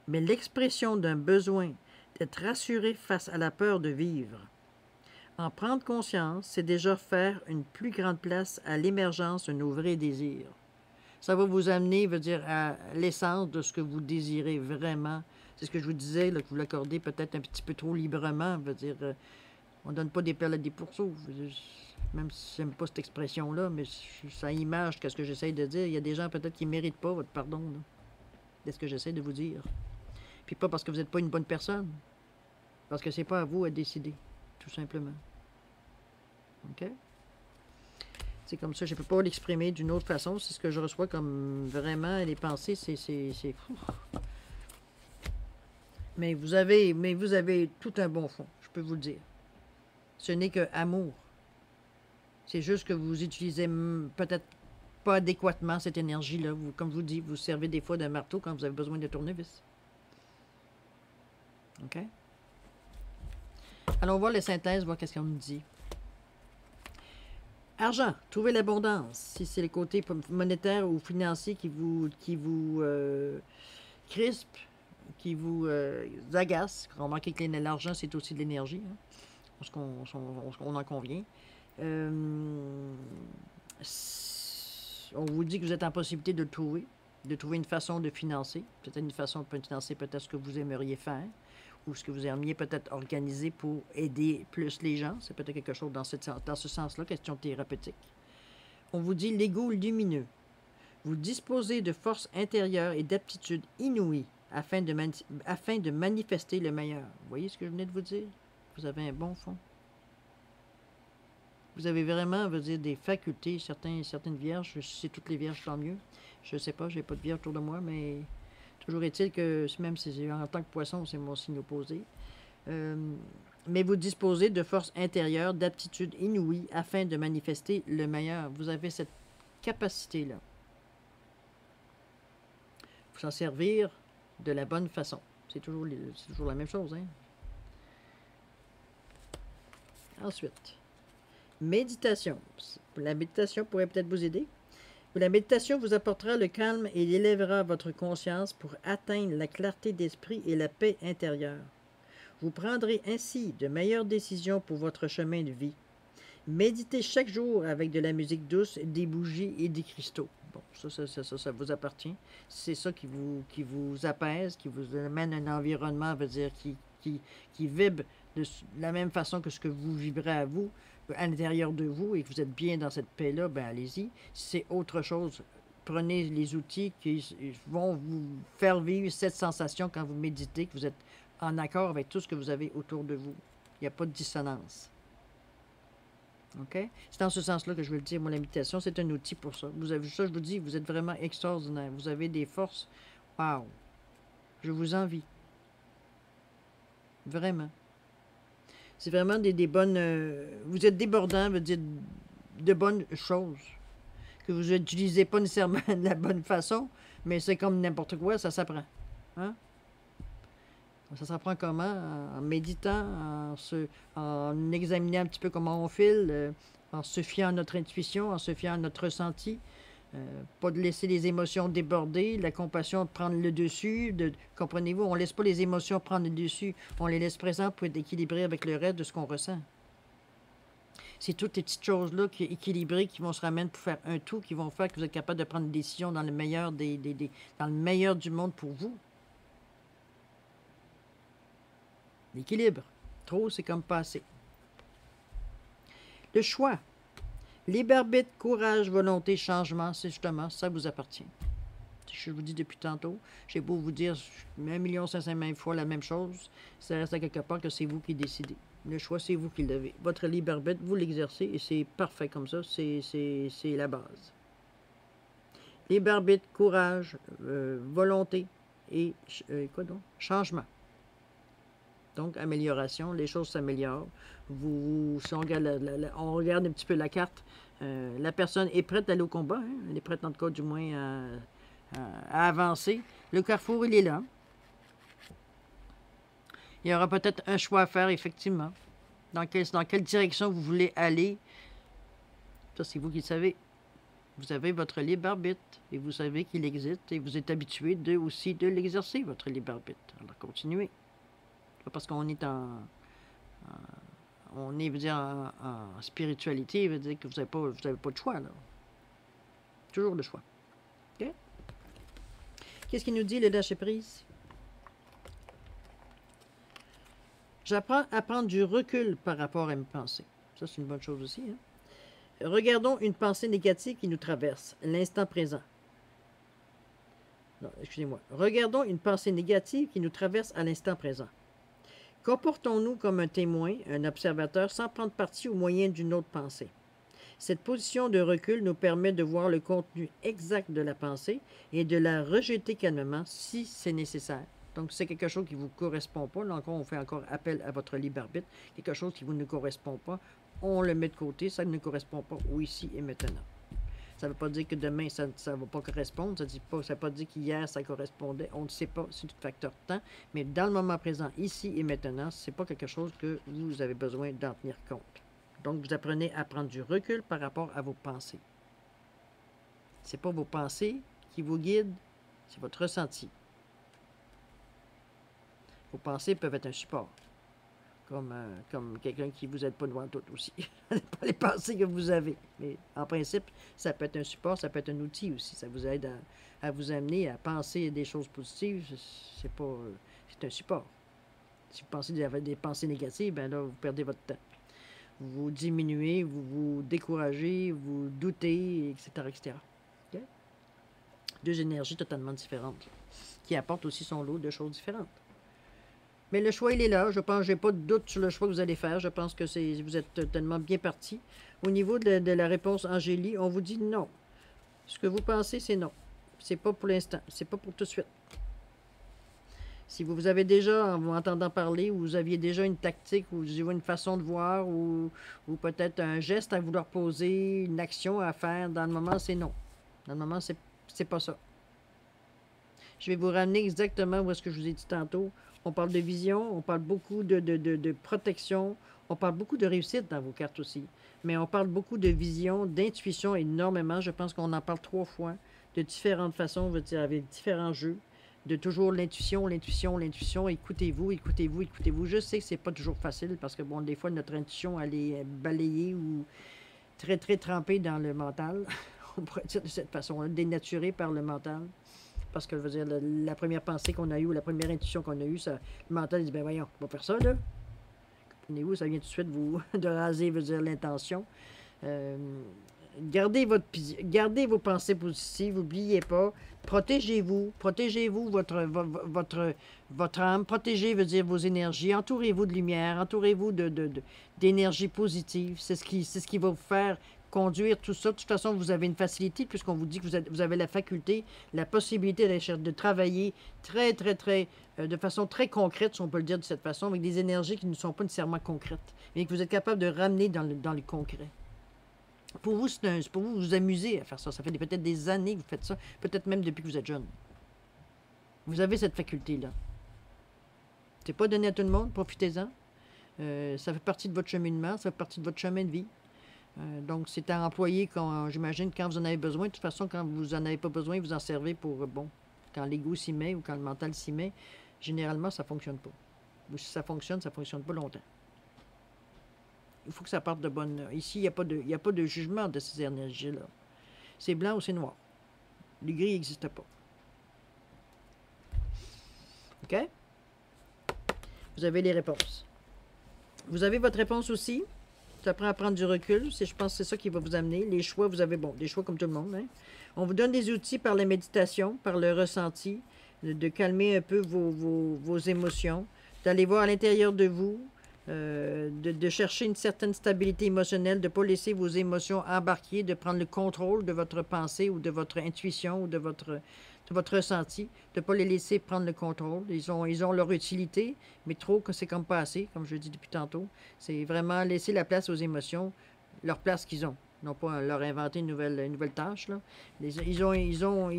mais l'expression d'un besoin d'être rassuré face à la peur de vivre. En prendre conscience, c'est déjà faire une plus grande place à l'émergence de nos vrais désirs. Ça va vous amener, veut dire, à l'essence de ce que vous désirez vraiment. C'est ce que je vous disais, là, que vous l'accordez peut-être un petit peu trop librement. Veut dire, on ne donne pas des perles à des pourceaux. Même si j'aime pas cette expression-là, mais ça image ce que j'essaie de dire. Il y a des gens peut-être qui ne méritent pas votre pardon. C'est ce que j'essaie de vous dire. Puis pas parce que vous n'êtes pas une bonne personne. Parce que c'est pas à vous à décider, tout simplement. OK? C'est comme ça, je ne peux pas l'exprimer d'une autre façon. C'est ce que je reçois comme vraiment les pensées, c'est fou. Mais vous avez tout un bon fond, je peux vous le dire. Ce n'est que amour. C'est juste que vous utilisez peut-être pas adéquatement cette énergie-là. Comme je vous dis, vous servez des fois d'un marteau quand vous avez besoin de tournevis. OK? Allons voir les synthèses, voir qu'est-ce qu'on nous dit. Argent, trouvez l'abondance. Si c'est le côté monétaire ou financier qui vous crispe, qui vous agace. Remarquez que l'argent, c'est aussi de l'énergie. Hein, parce qu'on en convient. On vous dit que vous êtes en possibilité de trouver une façon de financer. Peut-être une façon de financer peut-être ce que vous aimeriez faire ou ce que vous aimiez peut-être organiser pour aider plus les gens. C'est peut-être quelque chose dans ce sens-là, question thérapeutique. On vous dit l'ego lumineux. Vous disposez de force intérieure et d'aptitudes inouïes afin de manifester le meilleur. Vous voyez ce que je venais de vous dire? Vous avez un bon fond. Vous avez vraiment, veut dire, des facultés. Certaines vierges, si c'est toutes les vierges, tant mieux. Je ne sais pas, je n'ai pas de vierge autour de moi, mais toujours est-il que, même si en tant que poisson, c'est mon signe opposé. Mais vous disposez de force intérieure, d'aptitudes inouïes afin de manifester le meilleur. Vous avez cette capacité-là. Il faut s'en servir de la bonne façon. C'est toujours la même chose. Hein? Ensuite, méditation. La méditation pourrait peut-être vous aider. La méditation vous apportera le calme et élèvera votre conscience pour atteindre la clarté d'esprit et la paix intérieure. Vous prendrez ainsi de meilleures décisions pour votre chemin de vie. Méditez chaque jour avec de la musique douce, des bougies et des cristaux. Bon, ça vous appartient. C'est ça qui vous apaise, qui vous amène un environnement, veut dire, qui vibre de la même façon que ce que vous vibrez à vous, à l'intérieur de vous, et que vous êtes bien dans cette paix-là, ben allez-y. Si c'est autre chose, prenez les outils qui vont vous faire vivre cette sensation quand vous méditez, que vous êtes en accord avec tout ce que vous avez autour de vous. Il n'y a pas de dissonance. OK? C'est dans ce sens-là que je veux le dire. Moi, la méditation, c'est un outil pour ça. Vous avez ça, je vous dis, vous êtes vraiment extraordinaire. Vous avez des forces. Wow! Je vous envie. Vraiment. C'est vraiment des bonnes... vous êtes débordant, veut dire de bonnes choses. Que vous n'utilisez pas nécessairement de la bonne façon, mais c'est comme n'importe quoi, ça s'apprend. Hein? Ça s'apprend comment? En méditant, en examinant un petit peu comment on file, en se fiant à notre intuition, en se fiant à notre ressenti. Pas de laisser les émotions déborder, la compassion de prendre le dessus. Comprenez-vous, on ne laisse pas les émotions prendre le dessus. On les laisse présentes pour être équilibrés avec le reste de ce qu'on ressent. C'est toutes les petites choses-là qui sont équilibrées, qui vont se ramener pour faire un tout, qui vont faire que vous êtes capable de prendre une décision dans le meilleur dans le meilleur du monde pour vous. L'équilibre. Trop, c'est comme pas assez. Le choix. Libre arbitre, courage, volonté, changement, c'est justement, ça vous appartient. Je vous dis depuis tantôt, j'ai beau vous dire 1 500 000 fois la même chose, ça reste à quelque part que c'est vous qui décidez. Le choix, c'est vous qui l'avez. Votre libre arbitre, vous l'exercez et c'est parfait comme ça, c'est la base. libre arbitre, courage, volonté et quoi donc? Changement. Donc, amélioration, les choses s'améliorent. Si on regarde, on regarde un petit peu la carte, la personne est prête à aller au combat. Hein? Elle est prête, en tout cas, du moins, à avancer. Le carrefour, il est là. Il y aura peut-être un choix à faire, effectivement. Dans quelle direction vous voulez aller. Ça, c'est vous qui le savez. Vous avez votre libre arbitre et vous savez qu'il existe et vous êtes habitué aussi de l'exercer, votre libre arbitre. Alors, continuez. Pas parce qu'on est on est, veut dire, en spiritualité, veut dire que vous n'avez pas de choix, là. Toujours le choix. OK? Qu'est-ce qu'il nous dit, le lâcher prise? J'apprends à prendre du recul par rapport à mes pensées. Ça, c'est une bonne chose aussi. Hein? Regardons une pensée négative qui nous traverse, l'instant présent. Non, excusez-moi. Regardons une pensée négative qui nous traverse à l'instant présent. Comportons-nous comme un témoin, un observateur, sans prendre parti au moyen d'une autre pensée. Cette position de recul nous permet de voir le contenu exact de la pensée et de la rejeter calmement si c'est nécessaire. Donc, si c'est quelque chose qui ne vous correspond pas, là encore, on fait encore appel à votre libre arbitre. Quelque chose qui vous ne correspond pas, on le met de côté, ça ne correspond pas au ici et maintenant. Ça ne veut pas dire que demain, ça ne va pas correspondre. Ça ne veut pas dire qu'hier, ça correspondait. On ne sait pas, c'est du facteur temps. Mais dans le moment présent, ici et maintenant, ce n'est pas quelque chose que vous avez besoin d'en tenir compte. Donc, vous apprenez à prendre du recul par rapport à vos pensées. Ce n'est pas vos pensées qui vous guident, c'est votre ressenti. Vos pensées peuvent être un support. Comme quelqu'un qui vous aide pas devant tout aussi. Pas les pensées que vous avez. Mais en principe, ça peut être un support, ça peut être un outil aussi. Ça vous aide à vous amener à penser des choses positives. C'est un support. Si vous pensez des pensées négatives, ben là, vous perdez votre temps. Vous diminuez, vous vous découragez, vous doutez, etc. etc. Okay? Deux énergies totalement différentes qui apportent aussi son lot de choses différentes. Mais le choix, il est là. Je pense que je n'ai pas de doute sur le choix que vous allez faire. Je pense que vous êtes tellement bien parti. Au niveau de la réponse Angélie, on vous dit non. Ce que vous pensez, c'est non. C'est pas pour l'instant. C'est pas pour tout de suite. Si vous avez déjà, en vous entendant parler, ou vous aviez déjà une tactique, ou une façon de voir, ou peut-être un geste à vouloir poser, une action à faire, dans le moment, c'est non. Dans le moment, c'est pas ça. Je vais vous ramener exactement où est-ce que je vous ai dit tantôt. On parle de vision, on parle beaucoup de protection, on parle beaucoup de réussite dans vos cartes aussi. Mais on parle beaucoup de vision, d'intuition énormément. Je pense qu'on en parle 3 fois, de différentes façons, on veut dire, avec différents jeux. De toujours l'intuition, l'intuition, l'intuition. Écoutez-vous, écoutez-vous, écoutez-vous. Je sais que c'est pas toujours facile parce que, bon, des fois, notre intuition, elle est balayée ou très, très trempée dans le mental. On pourrait dire de cette façon-là, dénaturée par le mental. Parce que, je veux dire, la première pensée qu'on a eue, ou la première intuition qu'on a eue, ça, le mental dit, ben voyons, on va faire ça, là. Comprenez-vous, ça vient tout de suite de raser, veut dire, l'intention. Gardez vos pensées positives, n'oubliez pas. Protégez-vous votre âme. Protégez, veut dire, vos énergies. Entourez-vous de lumière, entourez-vous d'énergie positive. C'est ce qui va vous faire conduire tout ça. De toute façon, vous avez une facilité, puisqu'on vous dit que vous avez la faculté, la possibilité de travailler très, très, très, de façon très concrète, si on peut le dire de cette façon, avec des énergies qui ne sont pas nécessairement concrètes, mais que vous êtes capable de ramener dans le concret. Pour vous, pour vous amuser à faire ça. Ça fait peut-être des années que vous faites ça, peut-être même depuis que vous êtes jeune. Vous avez cette faculté-là. C'est pas donné à tout le monde, profitez-en. Ça fait partie de votre cheminement, ça fait partie de votre chemin de vie. Donc, c'est à employer, j'imagine, quand vous en avez besoin. De toute façon, quand vous n'en avez pas besoin, vous en servez pour, quand l'ego s'y met ou quand le mental s'y met, généralement, ça ne fonctionne pas. Ou si ça fonctionne pas longtemps. Il faut que ça parte de bonne... Ici, il n'y a pas de jugement de ces énergies-là. C'est blanc ou c'est noir. Le gris n'existe pas. OK? Vous avez les réponses. Vous avez votre réponse aussi. Ça prend à prendre du recul. Je pense que c'est ça qui va vous amener. Les choix, vous avez, des choix comme tout le monde. Hein? On vous donne des outils par la méditation, par le ressenti, de calmer un peu vos émotions, d'aller voir à l'intérieur de vous, de chercher une certaine stabilité émotionnelle, de ne pas laisser vos émotions embarquer, de prendre le contrôle de votre pensée ou de votre intuition ou de votre ressenti, de ne pas les laisser prendre le contrôle. Ils ont leur utilité, mais trop, c'est comme pas assez, comme je le dis depuis tantôt. C'est vraiment laisser la place aux émotions, leur place qu'ils ont. Non pas leur inventer une nouvelle tâche. Là. Ils ont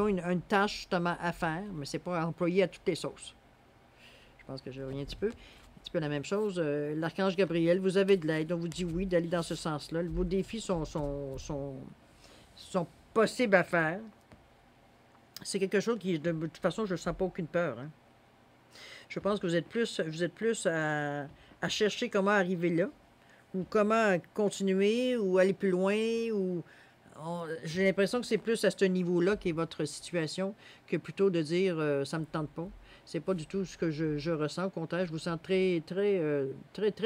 une tâche justement à faire, mais c'est pas employé à toutes les sauces. Je pense que j'ai rien un petit peu la même chose. L'archange Gabriel, vous avez de l'aide, on vous dit oui, d'aller dans ce sens-là. Vos défis sont possibles à faire. C'est quelque chose qui, de toute façon, je ne sens pas aucune peur. Hein. Je pense que vous êtes plus à chercher comment arriver là, ou comment continuer, ou aller plus loin, ou j'ai l'impression que c'est plus à ce niveau-là qu'est votre situation, que plutôt de dire ça me tente pas. C'est pas du tout ce que je ressens. Au contraire, je vous sens très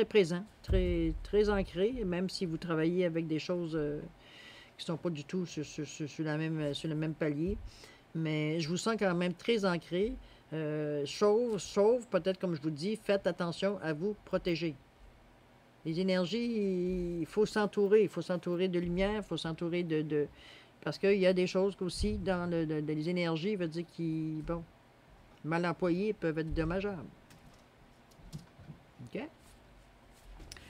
présent, très ancré, même si vous travaillez avec des choses qui ne sont pas du tout sur le même palier. Mais je vous sens quand même très ancré. Sauf, peut-être comme je vous dis, faites attention à vous protéger. Les énergies, il faut s'entourer de lumière, il faut s'entourer de... Parce qu'il y a des choses aussi dans les énergies, veut dire qui, bon, mal employées, peuvent être dommageables. OK?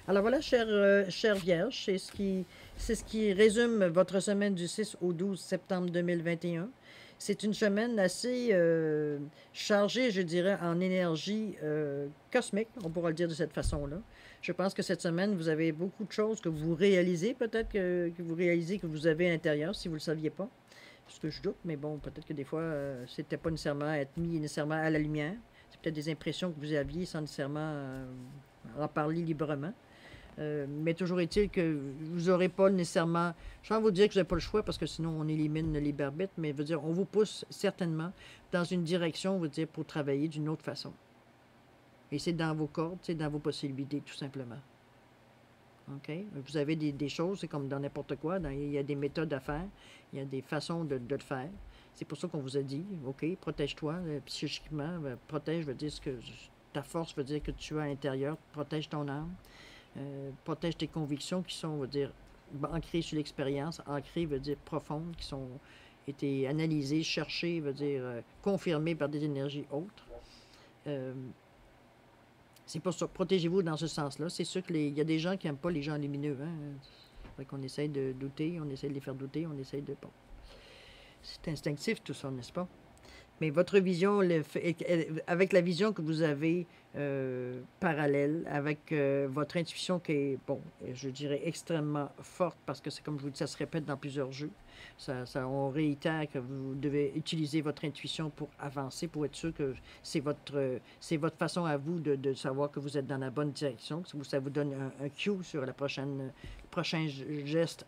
Alors voilà, chère Vierge, c'est ce qui résume votre semaine du 6 au 12 septembre 2021. C'est une semaine assez chargée, je dirais, en énergie cosmique, on pourra le dire de cette façon-là. Je pense que cette semaine, vous avez beaucoup de choses que vous réalisez, peut-être que vous réalisez que vous avez à l'intérieur, si vous ne le saviez pas. Ce que je doute, mais bon, peut-être que des fois, c'était pas nécessairement à être mis nécessairement à la lumière. C'est peut-être des impressions que vous aviez sans nécessairement en parler librement. Mais toujours est-il que vous n'aurez pas nécessairement... Je vais vous dire que vous n'avez pas le choix parce que sinon on élimine le libre arbitre, mais veut dire on vous pousse certainement dans une direction, veut dire, pour travailler d'une autre façon. Et c'est dans vos cordes, c'est dans vos possibilités, tout simplement. OK? Vous avez des choses, c'est comme dans n'importe quoi, il y a des méthodes à faire, il y a des façons de le faire. C'est pour ça qu'on vous a dit, OK, protège-toi psychiquement, protège, veut dire ce que ta force veut dire que tu as à l'intérieur, protège ton âme. Protège tes convictions qui sont, on va dire, ancrées sur l'expérience, ancrées veut dire profondes, qui sont été analysées, cherchées, veut dire confirmées par des énergies autres. C'est pour ça, protégez-vous dans ce sens-là. C'est sûr qu'il y a des gens qui n'aiment pas les gens lumineux. Hein? Fait qu'on essaye de douter, on essaye de les faire douter, on essaye de... Bon. C'est instinctif tout ça, n'est-ce pas? Mais votre vision, avec la vision que vous avez parallèle, avec votre intuition qui est, bon, je dirais extrêmement forte, parce que c'est comme je vous dis, ça se répète dans plusieurs jeux. On réitère que vous devez utiliser votre intuition pour avancer, pour être sûr que c'est votre façon à vous de savoir que vous êtes dans la bonne direction. Ça vous donne un cue sur le prochain geste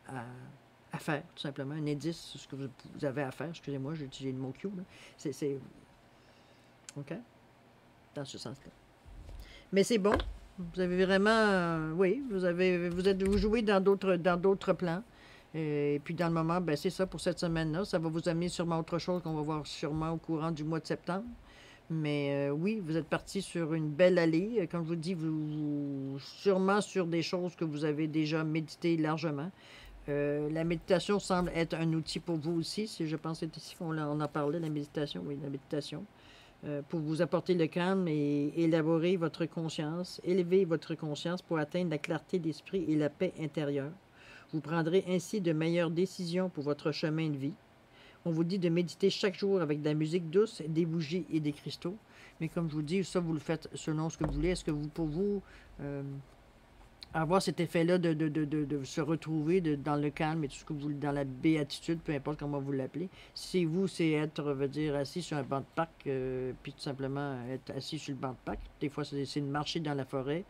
à faire, tout simplement, un indice sur ce que vous avez à faire. Excusez-moi, j'ai utilisé le mot cue. C'est... OK? Dans ce sens-là. Mais c'est bon. Vous avez vraiment... oui, vous jouez dans d'autres plans. Et puis dans le moment, ben c'est ça pour cette semaine-là. Ça va vous amener sûrement autre chose qu'on va voir sûrement au courant du mois de septembre. Mais oui, vous êtes parti sur une belle allée. Comme je vous dis, sûrement sur des choses que vous avez déjà médité largement. La méditation semble être un outil pour vous aussi. Je pense que c'est ici qu'on en parlait, la méditation. Oui, la méditation. Pour vous apporter le calme et élaborer votre conscience, élever votre conscience pour atteindre la clarté d'esprit et la paix intérieure. Vous prendrez ainsi de meilleures décisions pour votre chemin de vie. On vous dit de méditer chaque jour avec de la musique douce, des bougies et des cristaux. Mais comme je vous dis, ça, vous le faites selon ce que vous voulez. Est-ce que pour vous... avoir cet effet-là de se retrouver dans le calme et tout ce que vous dans la béatitude, peu importe comment vous l'appelez. Si vous, c'est être, veut dire, assis sur un banc de parc, puis tout simplement être assis sur le banc de parc. Des fois, c'est de marcher dans la forêt.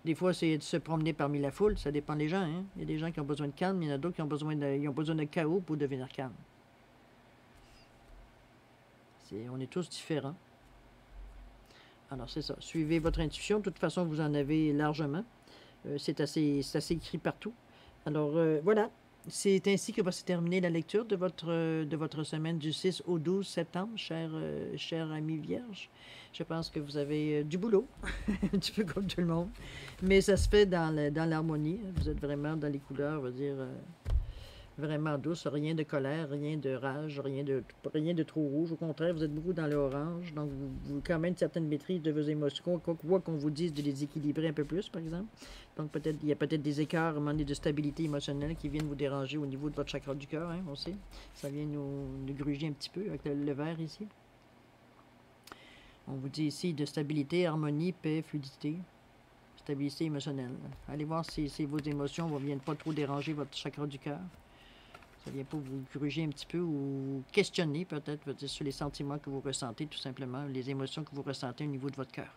Des fois, c'est de se promener parmi la foule. Ça dépend des gens. Hein? Il y a des gens qui ont besoin de calme, il y en a d'autres qui ont besoin de chaos pour devenir calme. On est tous différents. Alors, c'est ça. Suivez votre intuition. De toute façon, vous en avez largement. C'est assez écrit partout. Alors, voilà. C'est ainsi que va se terminer la lecture de votre semaine du 6 au 12 septembre, cher ami Vierge. Je pense que vous avez du boulot, un petit peu comme tout le monde, mais ça se fait dans l'harmonie. Vous êtes vraiment dans les couleurs, on va dire, vraiment douce, rien de colère, rien de rage, rien de trop rouge. Au contraire, vous êtes beaucoup dans l'orange, donc vous quand même une certaine maîtrise de vos émotions, quoi qu'on vous dise de les équilibrer un peu plus, par exemple. Donc peut-être il y a peut-être des écarts, à un moment donné, de stabilité émotionnelle qui viennent vous déranger au niveau de votre chakra du cœur, hein, on sait. Ça vient nous gruger un petit peu avec le vert ici. On vous dit ici de stabilité, harmonie, paix, fluidité, stabilité émotionnelle. Allez voir si vos émotions ne viennent pas trop déranger votre chakra du cœur. Ça ne vient pas vous gruger un petit peu ou questionner peut-être sur les sentiments que vous ressentez, tout simplement, les émotions que vous ressentez au niveau de votre cœur.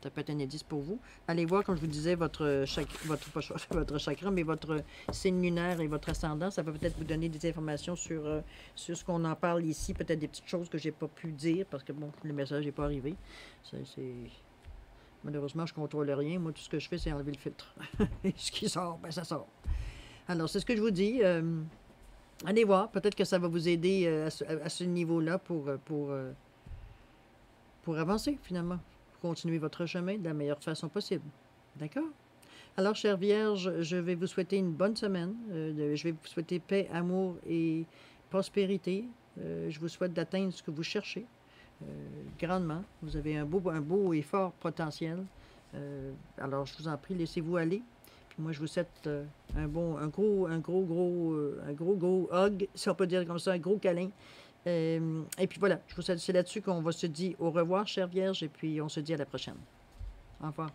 Ça peut être un indice pour vous. Allez voir, comme je vous disais, votre chakra, mais votre signe lunaire et votre ascendant, ça peut peut-être vous donner des informations sur ce qu'on en parle ici, peut-être des petites choses que j'ai pas pu dire, parce que bon, le message n'est pas arrivé. Malheureusement, je ne contrôle rien. Moi, tout ce que je fais, c'est enlever le filtre. Et ce qui sort, ben ça sort. Alors, c'est ce que je vous dis. Allez voir. Peut-être que ça va vous aider à ce niveau-là pour avancer, finalement. Pour continuer votre chemin de la meilleure façon possible. D'accord? Alors, chère Vierge, je vais vous souhaiter une bonne semaine. Je vais vous souhaiter paix, amour et prospérité. Je vous souhaite d'atteindre ce que vous cherchez grandement. Vous avez un beau et fort potentiel. Alors, je vous en prie, laissez-vous aller. Moi, je vous souhaite un gros hug, si on peut dire comme ça, un gros câlin. Et puis voilà, c'est là-dessus qu'on va se dire au revoir, chère Vierge, et puis on se dit à la prochaine. Au revoir.